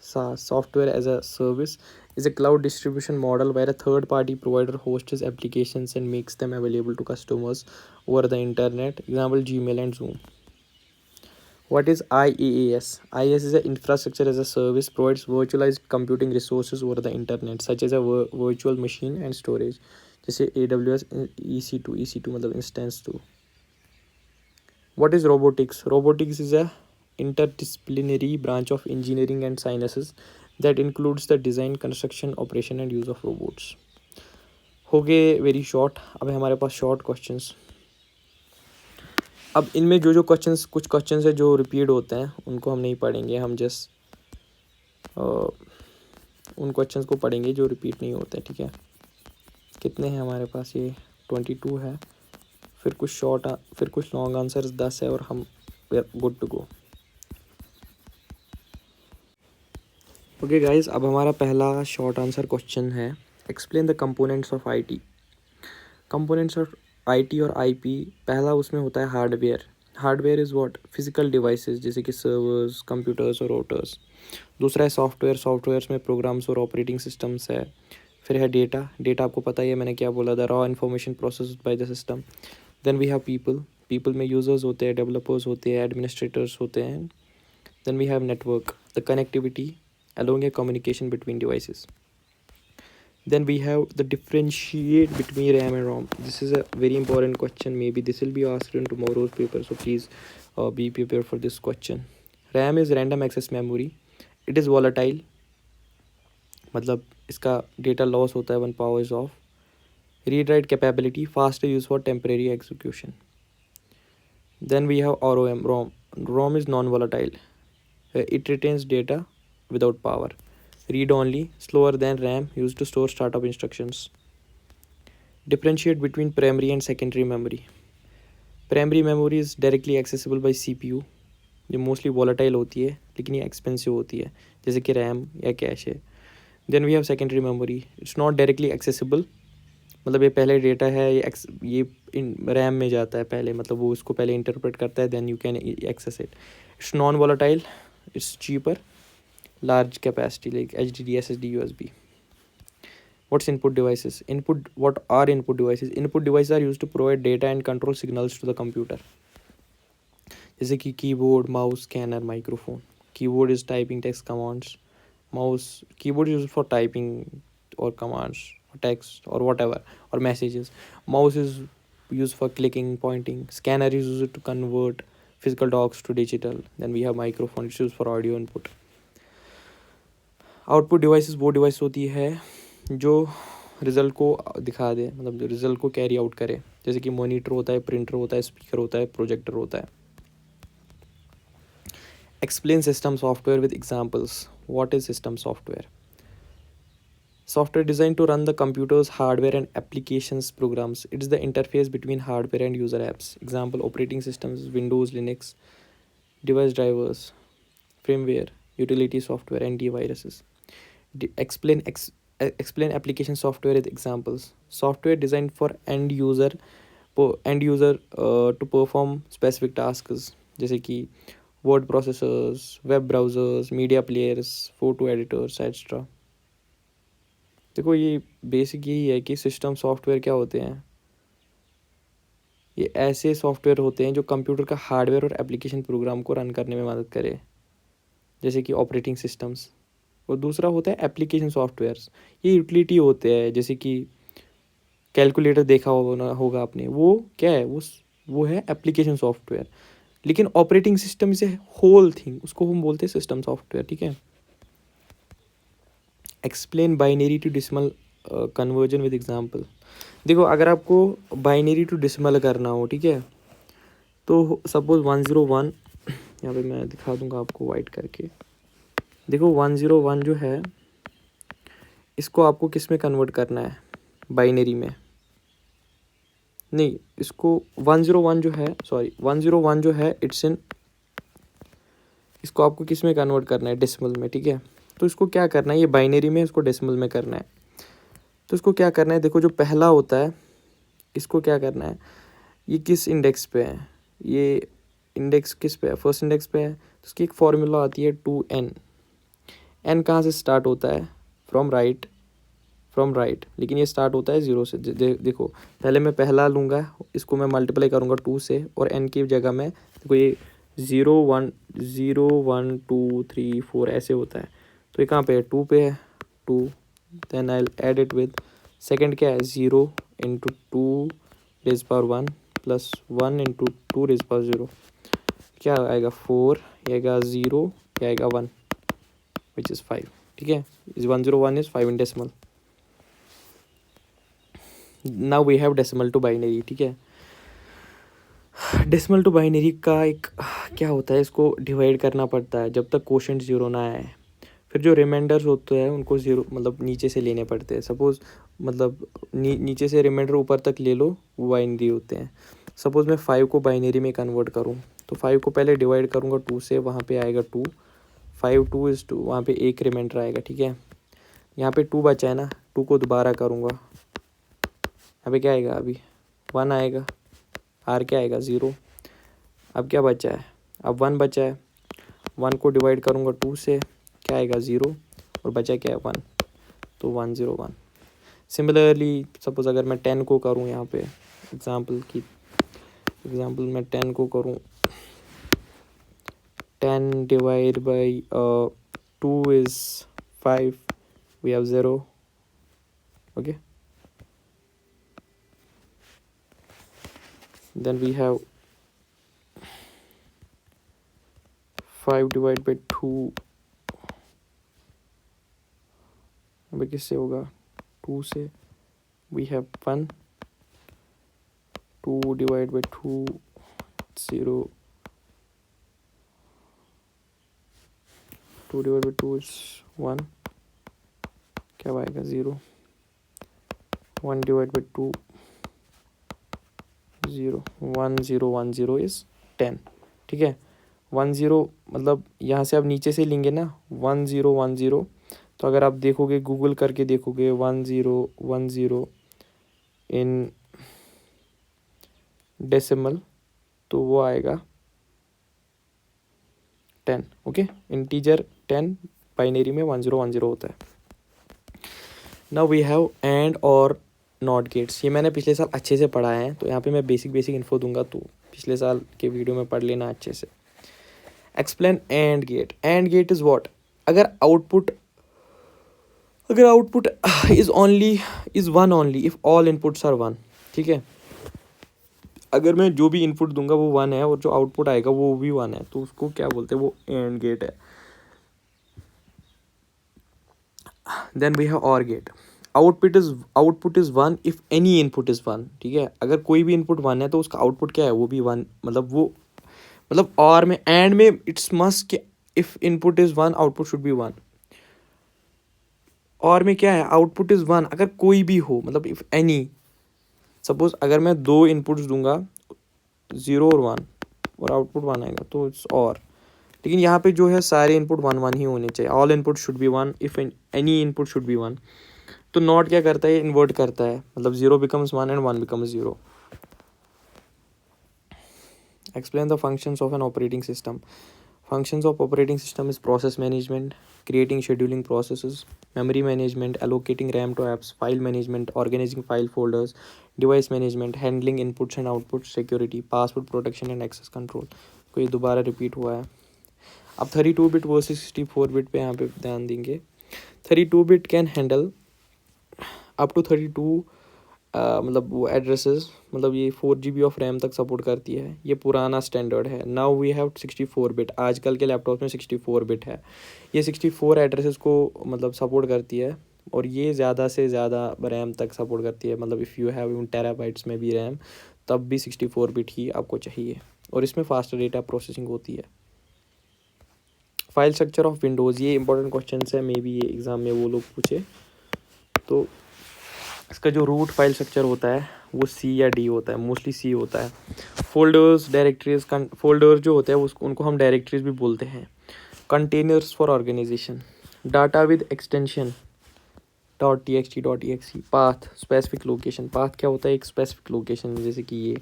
SaaS, software as a service, is a cloud distribution model where a third-party provider hosts applications and makes them available to customers over the internet. Example, Gmail and Zoom. What is IaaS? IaaS is an infrastructure as a service, provides virtualized computing resources over the internet, such as a virtual machine and storage. जैसे AWS EC2 मतलब instance 2. What is robotics? Robotics is a interdisciplinary branch of engineering and sciences that includes the design, construction, operation and use of robots. हो गए very short. अब हमारे पास short questions. अब इनमें जो questions, कुछ क्वेश्चंस है जो रिपीट होते हैं, उनको हम नहीं पढ़ेंगे, हम जस्ट उन क्वेश्चंस को पढ़ेंगे जो रिपीट नहीं होते, ठीक है। कितने हैं हमारे पास? ये 22 है, फिर कुछ शॉर्ट, फिर कुछ लॉन्ग आंसर्स 10 है, और हम good to go. Okay guys, अब हमारा पहला शॉर्ट आंसर क्वेश्चन है, explain the components of IT। Components of IT और IP, पहला उसमें होता है hardware. Hardware is what? Physical devices जैसे कि सर्वर्स, कंप्यूटर्स और रोटर्स। दूसरा है सॉफ्टवेयर। सॉफ्टवेयर्स में प्रोग्राम्स और ऑपरेटिंग सिस्टम्स है। फिर है डेटा। डेटा आपको पता ही है, मैंने क्या बोला था, raw information process by the system. Then we have people. People में यूज़र्स होते हैं, डेवलपर्स होते हैं, एडमिनिस्ट्रेटर्स होते हैं। Then we have network, the connectivity along a communication between devices. Then we have the differentiate between RAM and ROM. This is a very important question. Maybe this will be asked in tomorrow's paper, so please be prepared for this question. RAM is random access memory. It is volatile. मतलब इसका data loss होता है 1 powers of. Read write capability, faster use for temporary execution. Then we have ROM, ROM. ROM is non-volatile. It retains data without power. Read only, slower than RAM, used to store startup instructions. Differentiate between primary and secondary memory. Primary memory is directly accessible by CPU. ये mostly volatile होती है लेकिन ये expensive होती है, जैसे कि RAM या कैश है. Then we have secondary memory. It's not directly accessible, मतलब ये पहले डेटा है, ये इन रैम में जाता है पहले, मतलब वो उसको पहले इंटरप्रेट करता है, then you can access it. It's non volatile, it's cheaper, large capacity like HDD, SSD, USB. What's input devices? What are input devices? Input devices are used to provide data and control signals to the computer. जैसे कि keyboard, mouse, scanner, microphone. Keyboard is typing text commands. Mouse keyboard use for typing और commands or text or whatever or messages. Mouse is used for clicking, pointing. Scanner is used to convert physical docs to digital. Then we have microphone, it's used for audio input. Output devices वो device होती है जो result को दिखा दे, मतलब जो result को carry out करे, जैसे कि मॉनिटर होता है, प्रिंटर होता है, स्पीकर होता है, प्रोजेक्टर होता है. Explain system software with examples. What is system software? Software designed to run the computer's hardware and applications programs. It is the interface between hardware and user apps. Example: operating systems, Windows, Linux, device drivers, firmware, utility software, antiviruses. Explain application software with examples. Software designed for end user to perform specific tasks, जैसे कि word processors, web browsers, media players, photo editors, etc. देखो ये basic यही है कि system software क्या होते हैं. ये ऐसे सॉफ्टवेयर होते हैं जो कंप्यूटर का हार्डवेयर और एप्लीकेशन प्रोग्राम को रन करने में मदद करे, जैसे कि ऑपरेटिंग सिस्टम्स. और दूसरा होता है एप्लीकेशन सॉफ्टवेयर्स. ये यूटिलिटी होते हैं, जैसे कि कैलकुलेटर देखा होगा आपने, वो क्या है, वो है एप्लीकेशन सॉफ्टवेयर. लेकिन operating system is a whole thing, उसको हम बोलते हैं सिस्टम सॉफ्टवेयर. ठीक है. Explain binary to decimal conversion with example. देखो अगर आपको बाइनरी टू डेसिमल करना हो, ठीक है, तो सपोज 101, यहाँ पे मैं दिखा दूंगा आपको वाइट करके. देखो 101 जो है, इसको आपको किस में कन्वर्ट करना है, बाइनरी में. नहीं, इसको 101 जो है, सॉरी 101 जो है इट्स इन, इसको आपको किस में कन्वर्ट करना है, डेसिमल में. ठीक है. तो इसको क्या करना है, ये बाइनरी में, इसको डेसिमल में करना है. तो इसको क्या करना है, देखो जो पहला होता है इसको क्या करना है, ये किस इंडेक्स पे है, ये इंडेक्स किस पे है, फर्स्ट इंडेक्स पे है. तो उसकी एक फॉर्मूला आती है 2n. n कहाँ से स्टार्ट होता है, फ्रॉम राइट, लेकिन ये स्टार्ट होता है 0 से. देखो पहले मैं पहला लूँगा, इसको मैं मल्टीप्लाई करूँगा 2 से, और n की जगह में देखो ये 0 1 0 1 2 3 4 ऐसे होता है. तो ये कहाँ पे है, 2 पे है, 2. Then I add it with second क्या है, 0 into 2 raise power 1 plus 1 into 2 raise power 0. क्या आएगा, 4, ये आएगा 0, ये आएगा 1, विच इज़ 5. ठीक है. Is 101 is 5 in decimal. Now we have decimal to binary. ठीक है. डेसिमल टू बाइनरी का एक क्या होता है, इसको डिवाइड करना पड़ता है जब तक कोशेंट 0 ना आए. फिर जो रिमाइंडर्स होते हैं उनको 0 मतलब नीचे से लेने पड़ते हैं. सपोज़ मतलब नीचे से रिमाइंडर ऊपर तक ले लो, वो बाइनरी होते हैं. सपोज़ मैं 5 को बाइनरी में कन्वर्ट करूँ, तो 5 को पहले डिवाइड करूँगा 2 से, वहाँ पे आएगा 2, 5 2 इज़ 2, वहाँ पे एक रिमाइंडर आएगा. ठीक है. यहाँ पे 2 बचा है ना, 2 को दोबारा करूँगा, यहाँ पे क्या आएगा, अभी 1 आएगा, आर क्या आएगा, 0. अब क्या बचा है, अब 1 बचा है, 1 को डिवाइड करूँगा 2 से, क्या आएगा, 0, और बचा क्या है, 1. तो 101. सिमिलरली सपोज़ अगर मैं 10 को करूँ, यहाँ पे एग्जाम्पल मैं 10 को करूँ, 10 divide by 2 is 5, we have 0. Okay. Then we have 5 divided by 2 भाई किससे होगा, 2 से, we have 1, 2 divide by 2 0, 2 divide by 2 is 1, क्या आएगा 0, 1 डिवाइड बाई 2 0, 1 0 1 0 इज 10, ठीक है। 1 0 मतलब यहाँ से आप नीचे से लेंगे ना, 1 0 1 0, तो अगर आप देखोगे, गूगल करके देखोगे 1 0 1 0 इन डेसिमल, तो वो आएगा 10, ओके। इंटीजर 10 बाइनरी में 1 0 1 0 होता है। नाउ वी हैव एंड और नॉट गेट्स। ये मैंने पिछले साल अच्छे से पढ़ा है, तो यहाँ पे मैं बेसिक इन्फो दूंगा, तो पिछले साल के वीडियो में पढ़ लेना अच्छे से। Explain and gate. And gate is what, अगर output is one only if all inputs are one, ठीक है। अगर मैं जो भी इनपुट दूंगा वो 1 है और जो आउटपुट आएगा वो भी 1 है, तो उसको क्या बोलते हैं, वो एंड गेट है। Then we have or gate. Output is 1 if any input is 1, ठीक है। अगर कोई भी इनपुट 1 है तो उसका आउटपुट क्या है, वो भी 1, मतलब और में, एंड में इट्स मस्ट कि if input is 1 output should be 1। और में क्या है, आउटपुट इज 1 अगर कोई भी हो, मतलब इफ एनी, सपोज अगर मैं 2 इनपुट्स दूंगा 0 और 1 और आउटपुट 1 आएगा तो इट्स और। लेकिन यहाँ पे जो है सारे इनपुट 1 1 ही होने चाहिए, all input should be 1 if any input should be 1। तो नॉट क्या करता है, इन्वर्ट करता है, मतलब 0 becomes 1 and 1 becomes 0। Explain the functions of N operating system. Functions of operating system is process management, creating scheduling processes, memory management, allocating RAM to apps, file management, organizing file folders, device management, handling inputs and outputs, security, password protection and access control। कोई दोबारा repeat हुआ है। अब 32 bit versus 64 bit पे यहाँ पे ध्यान देंगे। 32 bit can handle up to 32 मतलब वो एड्रेसेस, मतलब ये 4 GB ऑफ रैम तक सपोर्ट करती है। ये पुराना स्टैंडर्ड है। नाउ वी हैव 64 बिट, आजकल के लैपटॉप में 64 बिट है। ये 64 एड्रेसेस को मतलब सपोर्ट करती है, और ये ज़्यादा से ज़्यादा रैम तक सपोर्ट करती है। मतलब इफ़ यू हैव टेराबाइट्स में भी रैम, तब भी 64 बिट ही आपको चाहिए, और इसमें फास्टर डेटा प्रोसेसिंग होती है। फाइल स्ट्रक्चर ऑफ विंडोज़, ये इंपॉर्टेंट क्वेश्चन है, मे बी ये एग्ज़ाम में वो लोग पूछे। तो इसका जो रूट फाइल स्ट्रक्चर होता है वो C या D होता है, मोस्टली C होता है। फोल्डर्स, डायरेक्टरीज, फोल्डर्स जो होते हैं उसको उनको हम डायरेक्टरीज भी बोलते हैं। Containers for organization, data with extension .txt .exe, path, specific location. Path क्या होता है, एक स्पेसिफिक लोकेशन, जैसे कि ये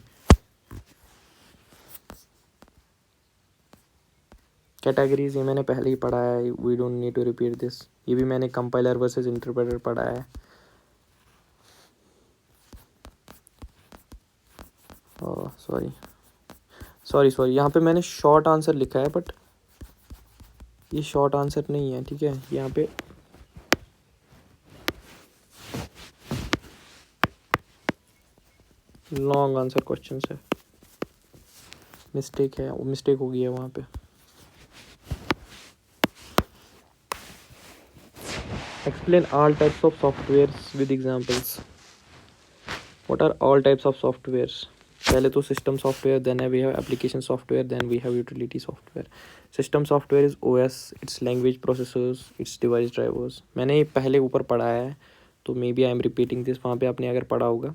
कैटेगरीज, ये मैंने पहले ही पढ़ा है, we don't need to repeat this. ये भी मैंने कंपाइलर वर्सेस इंटरप्रेटर पढ़ा है। सॉरी यहाँ पे मैंने शॉर्ट आंसर लिखा है, बट ये शॉर्ट आंसर नहीं है, ठीक है। यहाँ पे लॉन्ग आंसर क्वेश्चन है, मिस्टेक है, वो मिस्टेक हो गई है वहाँ पे। Explain all types of softwares with examples. What are all types of softwares? पहले तो system software, then we have application software, then we have utility software. System software is OS, it's language processors, it's device drivers. मैंने पहले ऊपर पढ़ा है, तो maybe I am repeating this, वहाँ पे आपने अगर पढ़ा होगा।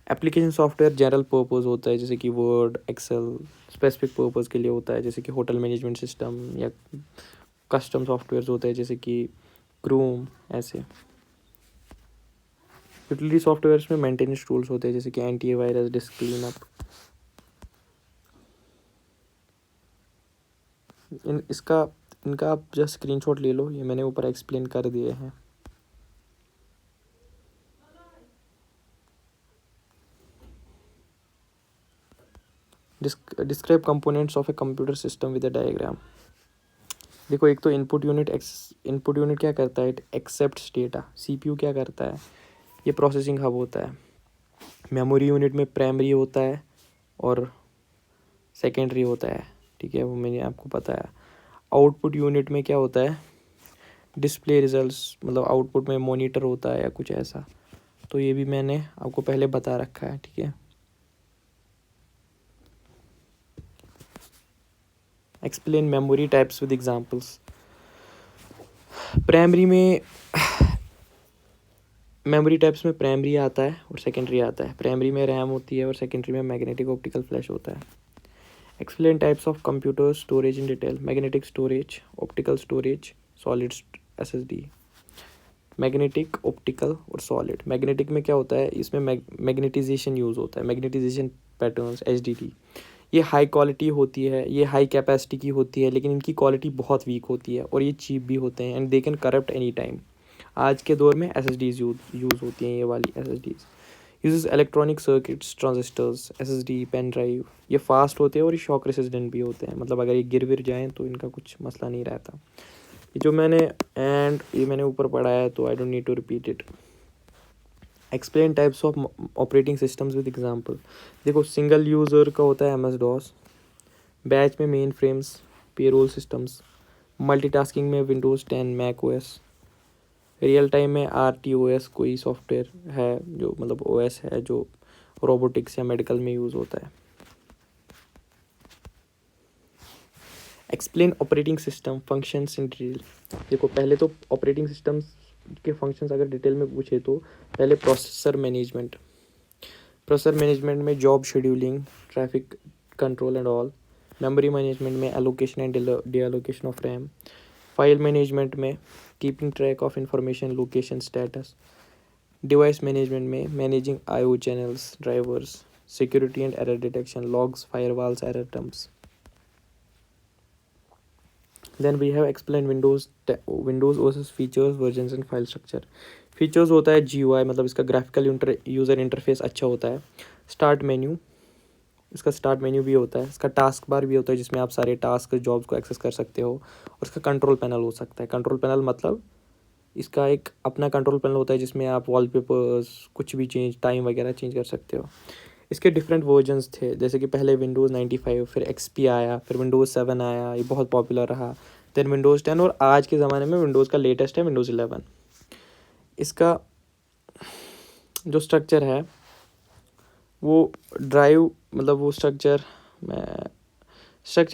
एप्लीकेशन सॉफ्टवेयर जनरल पर्पज़ होता है, जैसे कि वर्ड, एक्सेल। स्पेसिफिक पर्पज़ के लिए होता है, जैसे कि होटल मैनेजमेंट सिस्टम, या कस्टम सॉफ्टवेयर होते हैं जैसे कि क्रोम, ऐसे। यूटिलिटी सॉफ्टवेयर्स में मेंटेनेंस टूल्स होते हैं, जैसे कि एंटीवायरस, डिस्क क्लीनअप। इनका आप जस्ट स्क्रीनशॉट ले लो, ये मैंने ऊपर एक्सप्लेन कर दिए हैं। Describe components of a computer system with a diagram. देखो, एक तो इनपुट यूनिट क्या करता है, इट एक्सेप्ट्स डेटा। CPU क्या करता है, ये प्रोसेसिंग हब होता है। मेमोरी यूनिट में प्राइमरी होता है और सेकेंडरी होता है, ठीक है, वो मैंने आपको बताया। आउटपुट यूनिट में क्या होता है, डिस्प्ले रिजल्ट्स, मतलब आउटपुट में मॉनिटर होता है या कुछ ऐसा, तो ये भी मैंने आपको पहले बता रखा है, ठीक है। Explain memory types with examples. Primary में मेमोरी टाइप्स में प्राइमरी आता है और सेकेंडरी आता है। प्राइमरी में रैम होती है और सेकेंडरी में मैग्नेटिक ऑप्टिकल फ्लैश होता है। Explain types of computer storage in detail. Magnetic storage, optical storage, solid SSD. Magnetic, optical और सॉलिड। मैग्नेटिक में क्या होता है, इसमें मैग्नेटाइजेशन यूज़ होता है, मैग्नेटाइजेशन पैटर्न्स, एचडीटी। ये हाई क्वालिटी होती है, ये हाई कैपेसिटी की होती है, लेकिन इनकी क्वालिटी बहुत वीक होती है और ये चीप भी होते हैं and they can corrupt any time. आज के दौर में एसएसडीज यूज़ होती हैं, ये वाली SSDs. Uses electronic circuits, transistors, SSD, pen drive. ये फास्ट होते हैं और ये शॉक रेसिस्टेंट भी होते हैं, मतलब अगर ये गिर विर जाएँ तो इनका कुछ मसला नहीं रहता। ये जो मैंने एंड ये मैंने ऊपर पढ़ा है, तो I don't need to repeat it. Explain types of operating systems with example. देखो, सिंगल यूज़र का होता है एमएस डॉस, बैच में mainframes, payroll systems, multitasking में Windows 10, Mac OS, real time में आरटीओएस कोई सॉफ्टवेयर है जो, मतलब ओएस है जो रोबोटिक्स या मेडिकल में यूज़ होता है। Explain operating system functions in detail. देखो, पहले तो ऑपरेटिंग सिस्टम्स के फंक्शंस अगर डिटेल में पूछे तो पहले प्रोसेसर मैनेजमेंट। प्रोसेसर मैनेजमेंट में job scheduling, traffic control and all. Memory management में allocation and deallocation of RAM. File management में keeping track of information, location, status. Device management में managing IO channels, drivers, security and error detection, logs, firewalls, error terms. Then we have explained Windows OS features, versions and file structure. Features होता है GUI, मतलब इसका graphical user interface अच्छा होता है। Start menu, इसका start menu भी होता है। इसका टास्क बार भी होता है जिसमें आप सारे टास्क, जॉब्स को एक्सेस कर सकते हो। और इसका कंट्रोल पैनल हो सकता है। कंट्रोल पैनल मतलब इसका एक अपना कंट्रोल पैनल होता है जिसमें आप वॉलपेपर्स, कुछ भी चेंज, टाइम वगैरह चेंज कर सकते हो। इसके डिफरेंट वर्जन्स थे, जैसे कि पहले विंडोज़ 95, फिर XP आया, फिर विंडोज़ 7 आया, ये बहुत पॉपुलर रहा। देन विंडोज़ 10 और आज के ज़माने में विंडोज़ का लेटेस्ट है विंडोज़ 11। इसका जो स्ट्रक्चर है वो ड्राइव, मतलब वो स्ट्रक्चर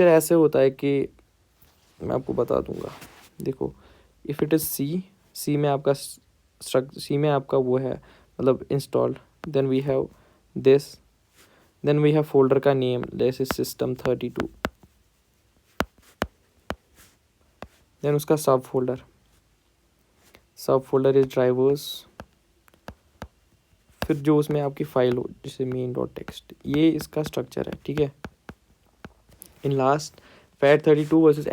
ऐसे होता है कि मैं आपको बता दूंगा। देखो, इफ़ इट इज़ सी में आपका सी में आपका वो है, मतलब installed. Then we have this, then we have folder का name, this is system32। Then उसका सब फोल्डर इज ड्राइवर्स। फिर जो उसमें आपकी फाइल हो जैसे main.txt, ये इसका स्ट्रक्चर है, ठीक है। In last, FAT32 versus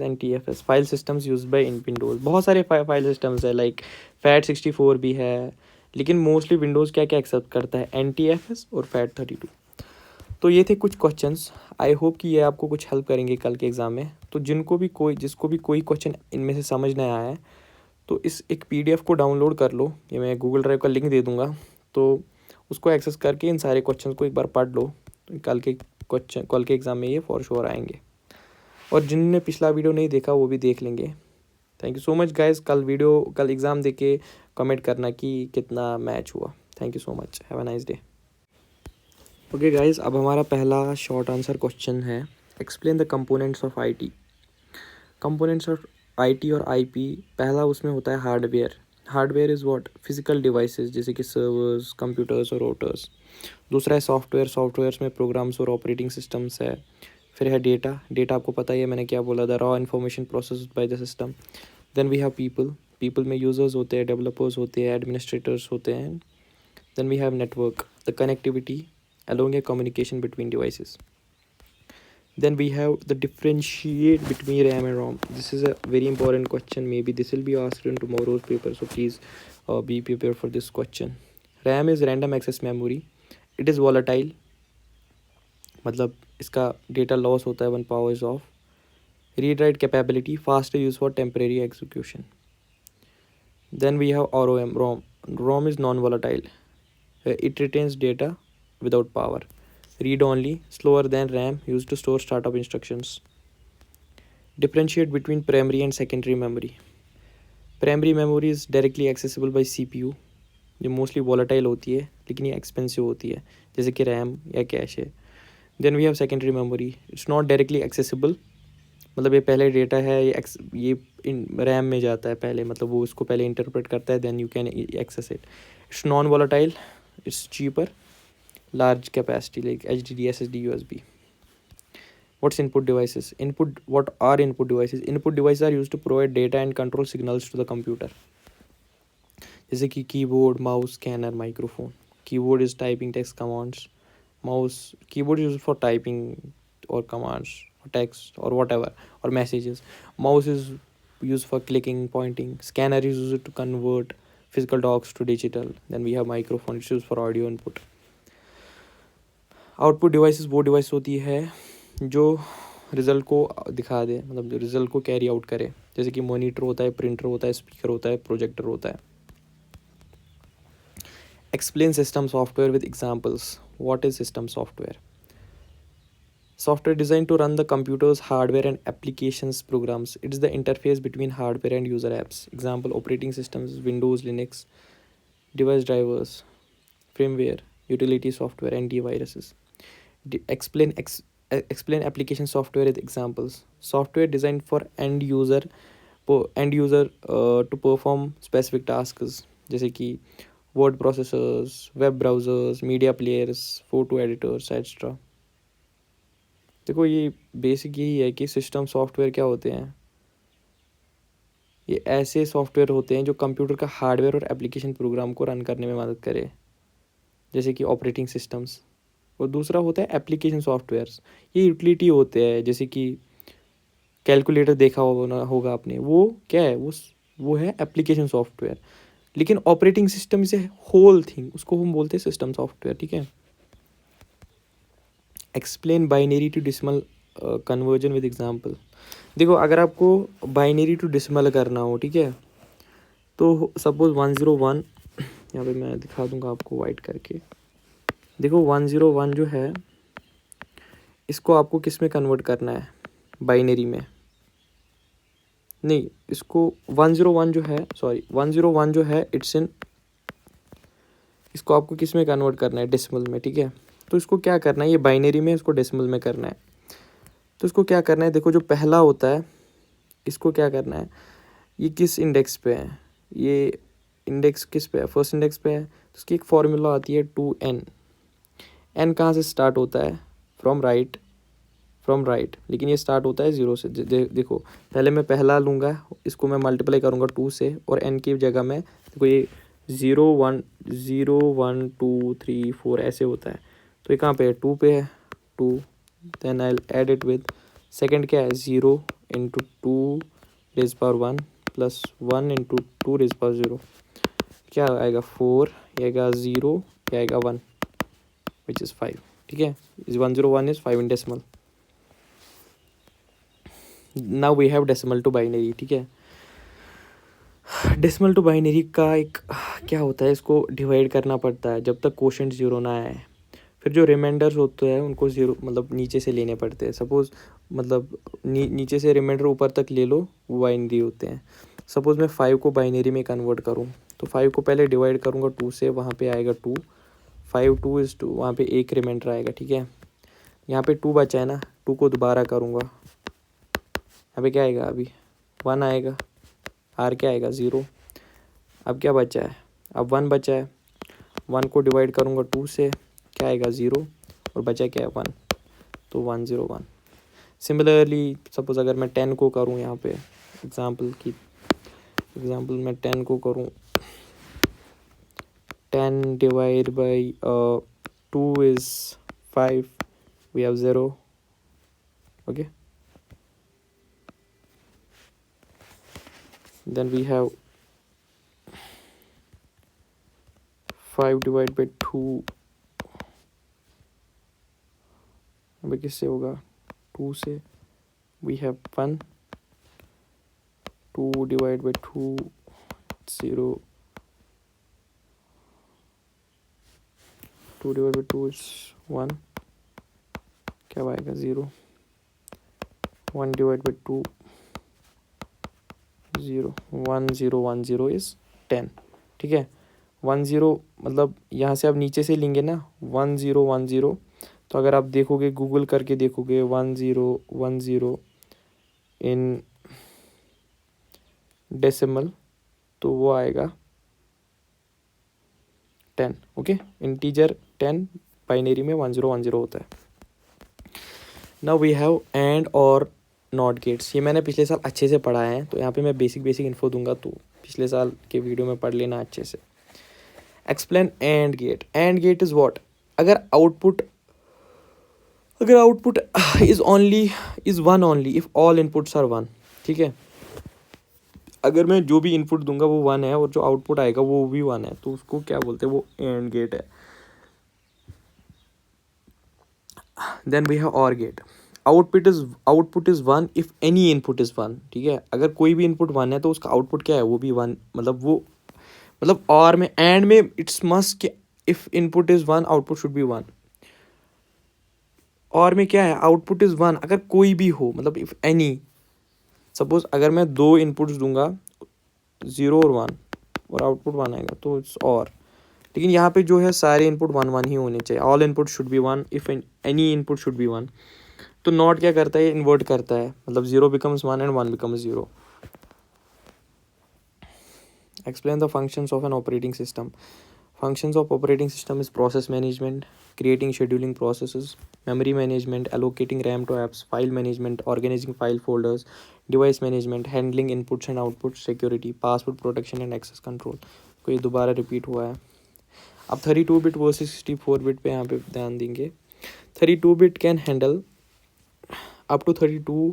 NTFS, file systems use by in Windows. बहुत सारे फाइल सिस्टम्स है, लाइक FAT64 भी है, लेकिन मोस्टली विंडोज़ क्या क्या एक्सेप्ट करता है, NTFS और FAT32। तो ये थे कुछ क्वेश्चंस। आई होप कि ये आपको कुछ हेल्प करेंगे कल के एग्ज़ाम में। तो जिसको भी कोई क्वेश्चन इनमें से समझ नहीं आया है, तो इस एक PDF को डाउनलोड कर लो, ये मैं गूगल ड्राइव का लिंक दे दूँगा, तो उसको एक्सेस करके इन सारे क्वेश्चन को एक बार पढ़ लो, तो कल के एग्ज़ाम में ये फॉर श्योर आएंगे। और जिनने पिछला वीडियो नहीं देखा वो भी देख लेंगे। Thank you so much guys. कल एग्ज़ाम दे के कमेंट करना कि कितना मैच हुआ। Thank you so much, have a nice day. Okay guys, अब हमारा पहला शॉर्ट आंसर क्वेश्चन है, explain the components of IT। Components of IT और IP, पहला उसमें होता है hardware. Hardware is what, physical devices जैसे कि सर्वर्स, कंप्यूटर्स और रोटर्स। दूसरा है सॉफ्टवेयर, सॉफ्टवेयर्स में प्रोग्राम्स और ऑपरेटिंग सिस्टम्स है। फिर है डेटा आपको पता ही है मैंने क्या बोला था, raw information process by the system. Then we have people में यूज़र्स होते हैं, डेवलपर्स होते हैं, एडमिनिस्ट्रेटर्स होते हैं। Then we have network, the connectivity along a communication between devices. Then we have the differentiate between RAM and ROM. This is a very important question. Maybe this will be asked in tomorrow's paper, so please be prepared for this question. RAM is random access memory. It is volatile, मतलब इसका data loss होता है when power is off. Read write capability, faster use for temporary execution. Then we have ROM. ROM is non-volatile. It retains data without power. Read only, slower than RAM, used to store startup instructions. Differentiate between primary and secondary memory. Primary memory is directly accessible by CPU, जो mostly volatile होती है लेकिन ये expensive होती है, जैसे कि RAM या कैश है. Then we have secondary memory. It's not directly accessible, मतलब ये पहले डेटा है, ये रैम में जाता है पहले, मतलब वो उसको पहले इंटरप्रेट करता है, then you can access it. It's non volatile, it's cheaper, large capacity like HDD, SSD, USB. What's input devices? What are input devices? Input devices are used to provide data and control signals to the computer. जैसे कि keyboard, mouse, scanner, microphone. Keyboard is typing text commands. Mouse keyboard is for typing और commands or text or whatever or messages. Mouse is used for clicking, pointing. Scanner is used to convert physical docs to digital. Then we have microphone, it's used for audio input. Output devices वो device होती है जो result को दिखा दे, मतलब जो result को carry out करे, जैसे कि मॉनिटर होता है, प्रिंटर होता है, स्पीकर होता है, प्रोजेक्टर होता है. Explain system software with examples. What is system software? Software designed to run the computer's hardware and applications programs. It is the interface between hardware and user apps. Example: operating systems, Windows, Linux, device drivers, firmware, utility software, antiviruses. Explain application software with examples. Software designed for to perform specific tasks, जैसे कि word processors, web browsers, media players, photo editors, etc. देखो ये basic यही है कि system software क्या होते हैं. ये ऐसे सॉफ्टवेयर होते हैं जो कंप्यूटर का हार्डवेयर और एप्लीकेशन प्रोग्राम को रन करने में मदद करे, जैसे कि ऑपरेटिंग सिस्टम्स. और दूसरा होता है एप्लीकेशन सॉफ्टवेयर्स. ये यूटिलिटी होते हैं, जैसे कि कैलकुलेटर देखा होगा आपने, वो क्या है, वो है एप्लीकेशन सॉफ्टवेयर. लेकिन operating system is a whole thing, उसको हम बोलते हैं सिस्टम सॉफ्टवेयर. ठीक है. Explain binary to decimal conversion with example. देखो अगर आपको बाइनरी टू डेसिमल करना हो, ठीक है, तो सपोज 101, यहाँ पे मैं दिखा दूंगा आपको वाइट करके. देखो 101 जो है, इसको आपको किस में कन्वर्ट करना है, बाइनरी में नहीं. इसको 101 जो है, सॉरी 101 जो है इट्स इन, इसको आपको किस में कन्वर्ट करना है, डेसिमल में. ठीक है. तो इसको क्या करना है, ये बाइनरी में, इसको डेसिमल में करना है. तो इसको क्या करना है, देखो जो पहला होता है इसको क्या करना है, ये किस इंडेक्स पे है, ये इंडेक्स किस पे है, फर्स्ट इंडेक्स पे है. तो उसकी एक फॉर्मूला आती है 2n. n कहाँ से स्टार्ट होता है, फ्रॉम राइट, लेकिन ये स्टार्ट होता है 0 से. देखो पहले मैं पहला लूँगा, इसको मैं मल्टीप्लाई करूँगा 2 से, और n की जगह में देखो ये 0 1 0 1 2 3 4 ऐसे होता है. तो ये कहाँ पे है, 2 पे है, 2. Then I add it with second क्या है, 0 into 2 raise power 1 plus 1 into 2 raise power 0. क्या आएगा, 4, ये आएगा 0, ये आएगा 1, विच इज़ 5. ठीक है. Is 101 is 5 in decimal. Now we have decimal to binary. ठीक है. डेसिमल टू बाइनरी का एक क्या होता है, इसको डिवाइड करना पड़ता है जब तक कोशेंट 0 ना आए. फिर जो रिमाइंडर्स होते हैं उनको 0 मतलब नीचे से लेने पड़ते हैं. सपोज़ मतलब नीचे से रिमाइंडर ऊपर तक ले लो, वो बाइनरी होते हैं. सपोज़ मैं 5 को बाइनरी में कन्वर्ट करूँ, तो 5 को पहले डिवाइड करूँगा 2 से, वहाँ पे आएगा 2. 5 2 इज़ 2, वहाँ पे एक रिमाइंडर आएगा. ठीक है. यहाँ पे 2 बचा है ना, 2 को दोबारा करूँगा, यहाँ पे क्या आएगा, अभी 1 आएगा, आर क्या आएगा, 0. अब क्या बचा है, अब 1 बचा है. 1 को डिवाइड करूँगा 2 से, क्या आएगा, 0, और बचा क्या है, 1. तो 101. सिमिलरली सपोज अगर मैं 10 को करूँ, यहाँ पे एग्जाम्पल मैं 10 को करूँ, 10 divide by 2 is 5, we have 0. Okay. Then we have 5 divide by 2, अभी किससे होगा, 2 से. We have 1. 2 divide by 2 0. 2 divide by 2 is 1, क्या आएगा, 0. 1 डिवाइड बाई 2 0 1 0 1 0 इज़ 10, ठीक है। 1 0 मतलब यहाँ से आप नीचे से लेंगे ना 1 0 1 0, तो अगर आप देखोगे गूगल करके देखोगे 1 0 1 0 इन डेसिमल, तो वो आएगा 10, ओके। इंटीजर 10 बाइनरी में 1 0 1 0 होता है। नाउ वी हैव एंड और नॉट गेट्स। ये मैंने पिछले साल अच्छे से पढ़ा है, तो यहाँ पे मैं बेसिक इन्फो दूंगा, तो पिछले साल के वीडियो में पढ़ लेना अच्छे से। Explain and gate. And gate is what? अगर output is one only if all inputs are one, ठीक है। अगर मैं जो भी इनपुट दूंगा वो वन है और जो आउटपुट आएगा वो भी वन है, तो उसको क्या बोलते हैं? वो एंड गेट है। Then we have or gate. Output is one if any input is one, ठीक है। अगर कोई भी इनपुट वन है तो उसका आउटपुट क्या है? वो भी वन। मतलब और में एंड में इट्स मस्ट कि if input is one output should be one. और में क्या है? आउटपुट इज वन अगर कोई भी हो, मतलब इफ एनी। सपोज अगर मैं दो इनपुट्स दूंगा 0 और 1 और आउटपुट 1 आएगा तो इट्स और। लेकिन यहाँ पे जो है सारे इनपुट 1 1 ही होने चाहिए। All input should be one if any input should be one. तो नॉट क्या करता है? इन्वर्ट करता है, मतलब 0 becomes 1 and 1 becomes 0। Explain the functions of N operating system. Functions of operating system is process management, creating scheduling processes, memory management, allocating RAM to apps, file management, organizing file folders, device management, handling inputs and outputs, security, password protection and access control। कोई दोबारा repeat हुआ है। अब 32 bit versus 64 bit पे यहाँ पे ध्यान देंगे। 32 bit can handle up to 32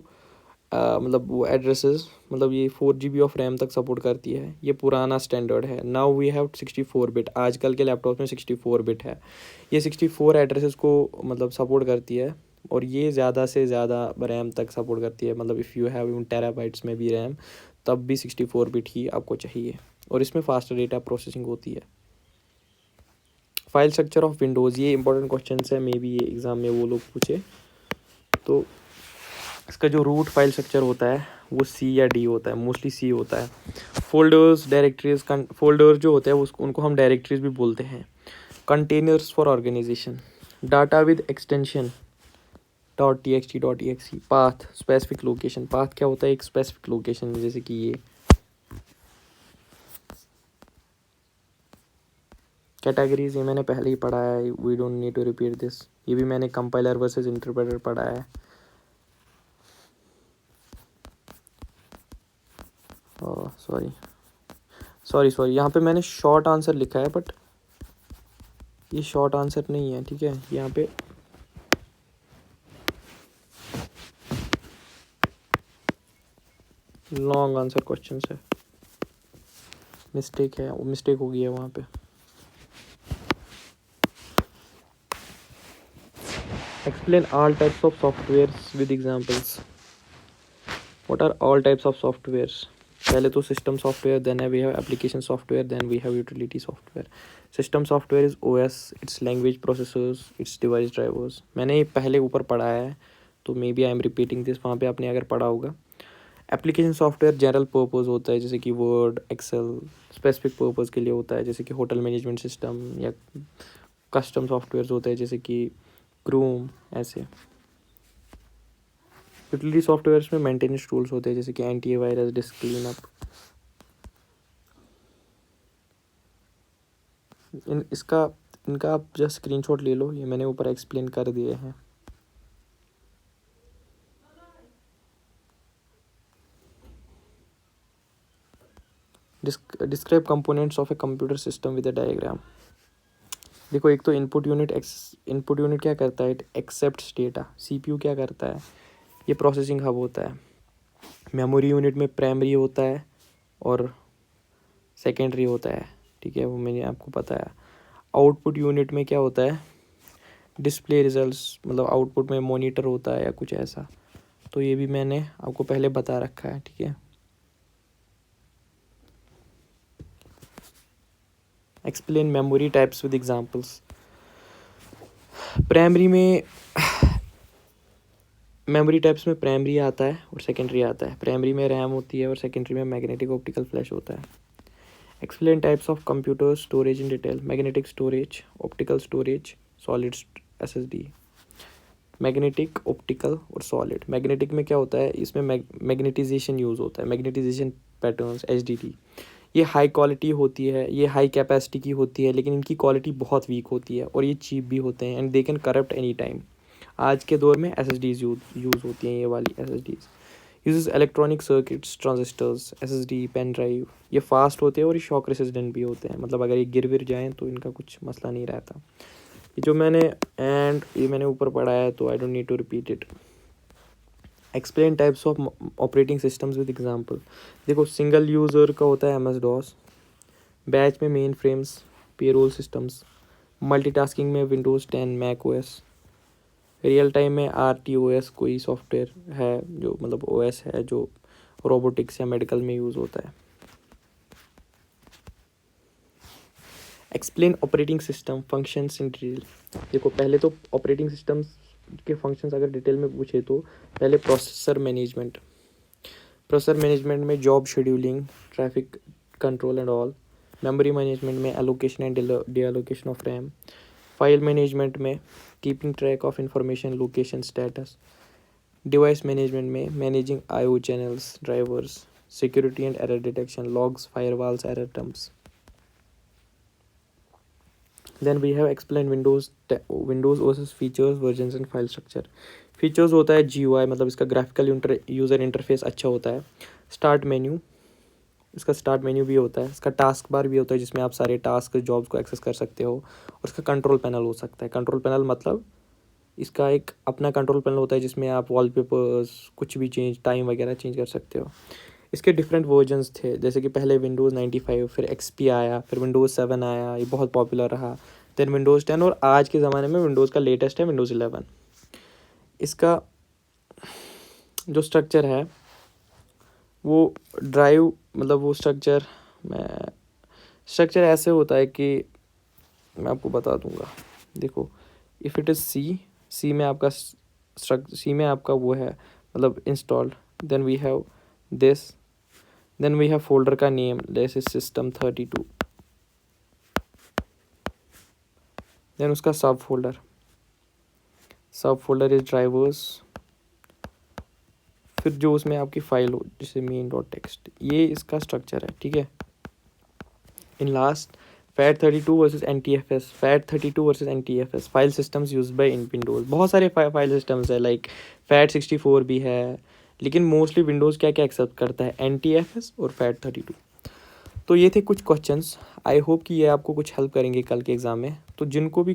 मतलब वो एड्रेसेस, मतलब ये 4 GB ऑफ रैम तक सपोर्ट करती है। ये पुराना स्टैंडर्ड है। Now we have 64 bit. आजकल के लैपटॉप में 64 बिट है। ये 64 एड्रेसेस को मतलब सपोर्ट करती है, और ये ज़्यादा से ज़्यादा रैम तक सपोर्ट करती है। मतलब इफ़ यू हैव टेराबाइट्स में भी रैम, तब भी 64 बिट ही आपको चाहिए, और इसमें फास्टर डेटा प्रोसेसिंग होती है। फाइल स्ट्रक्चर ऑफ विंडोज़, ये इंपॉर्टेंट क्वेश्चन है, मे बी ये एग्ज़ाम में वो लोग पूछे। तो इसका जो रूट फाइल स्ट्रक्चर होता है वो C या D होता है, मोस्टली C होता है। फोल्डर्स, डायरेक्टरीज, फोल्डर्स जो होते हैं उसको उनको हम डायरेक्टरीज भी बोलते हैं। Containers for organization, data with extension .txt .exe, path, specific location. Path क्या होता है? एक स्पेसिफिक लोकेशन, जैसे कि ये कैटेगरीज, ये मैंने पहले ही पढ़ा है, we don't need to repeat this. ये भी मैंने कंपाइलर वर्सेस इंटरप्रेटर पढ़ा है। सॉरी यहाँ पे मैंने शॉर्ट आंसर लिखा है, बट ये शॉर्ट आंसर नहीं है, ठीक है। यहाँ पे लॉन्ग आंसर क्वेश्चन है, मिस्टेक है, वो मिस्टेक हो गई है वहाँ पे। Explain all types of softwares with examples. What are all types of softwares? पहले तो system software, then we have application software, then we have utility software. System software is OS, it's language processors, it's device drivers. मैंने ये पहले ऊपर पढ़ा है, तो maybe I am repeating this, वहाँ पे आपने अगर पढ़ा होगा। एप्लीकेशन सॉफ्टवेयर जनरल पर्पज़ होता है, जैसे कि वर्ड, एक्सेल। स्पेसिफिक पर्पज़ के लिए होता है, जैसे कि होटल मैनेजमेंट सिस्टम, या कस्टम सॉफ्टवेयर होते हैं, जैसे कि क्रूम, ऐसे। यूटिलिटी सॉफ्टवेयर्स में मेंटेनेंस टूल्स होते हैं, जैसे कि एंटीवायरस, डिस्क क्लीनअप। इनका आप जस्ट स्क्रीनशॉट ले लो, ये मैंने ऊपर एक्सप्लेन कर दिए हैं। Describe components of a computer system with a diagram. देखो, एक तो इनपुट यूनिट क्या करता है? It accepts data. CPU क्या करता है? ये प्रोसेसिंग हब होता है। मेमोरी यूनिट में प्राइमरी होता है और सेकेंडरी होता है, ठीक है, वो मैंने आपको बताया। आउटपुट यूनिट में क्या होता है? डिस्प्ले रिजल्ट्स, मतलब आउटपुट में मॉनिटर होता है या कुछ ऐसा। तो ये भी मैंने आपको पहले बता रखा है, ठीक है। Explain memory types with examples. Primary में मेमोरी टाइप्स में प्राइमरी आता है और सेकेंडरी आता है। प्राइमरी में रैम होती है और सेकेंडरी में मैग्नेटिक ऑप्टिकल फ्लैश होता है। Explain types of computer storage in detail. Magnetic storage, optical storage, solid SSD। Magnetic, optical और सॉलिड। मैग्नेटिक में क्या होता है, इसमें मैग्नेटाइजेशन यूज़ होता है, मैग्नेटाइजेशन पैटर्न्स HDD। ये हाई क्वालिटी होती है, ये हाई कैपेसिटी की होती है, लेकिन इनकी क्वालिटी बहुत वीक होती है और ये चीप भी होते हैं and they can corrupt any time. आज के दौर में SSDs यूज़ होती हैं, ये वाली SSDs। Uses electronic circuits, transistors, SSD, pen drive. ये फास्ट होते हैं और ये शॉक रेसिस्टेंट भी होते हैं, मतलब अगर ये गिर विर जाएँ तो इनका कुछ मसला नहीं रहता। ये जो मैंने ये मैंने ऊपर पढ़ा है तो I don't need to repeat it. Explain types of operating systems with example. देखो, सिंगल यूज़र का होता है MS-DOS, बैच में mainframes, payroll systems, multitasking में Windows 10, Mac OS, real time में RTOS कोई सॉफ्टवेयर है जो मतलब OS है जो रोबोटिक्स या मेडिकल में यूज़ होता है। Explain operating system functions in detail. देखो, पहले तो ऑपरेटिंग सिस्टम्स के फंक्शंस अगर डिटेल में पूछे तो पहले प्रोसेसर मैनेजमेंट में job scheduling, traffic control and all. Memory management में allocation and deallocation of RAM. File management में keeping track of information, location, status. Device management में managing IO channels, drivers, security and error detection, logs, firewalls, error terms. Then we have explained Windows OS features, versions and file structure. Features होता है GUI, मतलब इसका graphical user interface अच्छा होता है। Start menu, इसका start menu भी होता है। इसका टास्क बार भी होता है जिसमें आप सारे टास्क जॉब्स को एक्सेस कर सकते हो। और इसका कंट्रोल पैनल हो सकता है। कंट्रोल पैनल मतलब इसका एक अपना कंट्रोल पैनल होता है जिसमें आप वॉलपेपर्स कुछ भी टाइम वगैरह चेंज कर सकते हो। इसके डिफरेंट वर्जन्स थे, जैसे कि पहले Windows 95, फिर XP आया, फिर Windows 7 आया, ये बहुत पॉपुलर रहा। देन Windows 10 और आज के ज़माने में विंडोज़ का लेटेस्ट है Windows 11। इसका जो स्ट्रक्चर है वो ड्राइव, मतलब वो स्ट्रक्चर ऐसे होता है कि मैं आपको बता दूंगा। देखो, इफ़ इट इज़ सी में आपका वो है मतलब installed. Then we have this, then we have folder का नेम, जैसे system32। देन उसका सब फोल्डर इज ड्राइवर्स। फिर जो उसमें आपकी फाइल हो जैसे main.txt, ये इसका स्ट्रक्चर है, ठीक है। In last FAT32 versus NTFS file systems use by in Windows. बहुत सारे फाइल सिस्टम्स है, लाइक FAT64 भी है, लेकिन मोस्टली विंडोज़ क्या क्या एक्सेप्ट करता है, NTFS और FAT32। तो ये थे कुछ क्वेश्चंस। आई होप कि ये आपको कुछ हेल्प करेंगे कल के एग्ज़ाम में। तो जिसको भी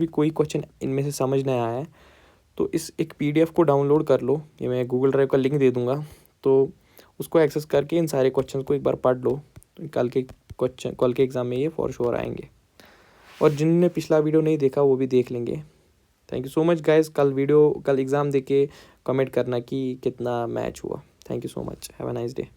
कोई क्वेश्चन इनमें से समझ नहीं आया है तो इस एक PDF को डाउनलोड कर लो, ये मैं गूगल ड्राइव का लिंक दे दूँगा, तो उसको एक्सेस करके इन सारे क्वेश्चन को एक बार पढ़ लो। तो कल के एग्ज़ाम में ये फॉर श्योर आएंगे। और जिनने पिछला वीडियो नहीं देखा वो भी देख लेंगे। Thank you so much guys. कल एग्ज़ाम देके कमेंट करना कि कितना मैच हुआ। Thank you so much. Have a nice day.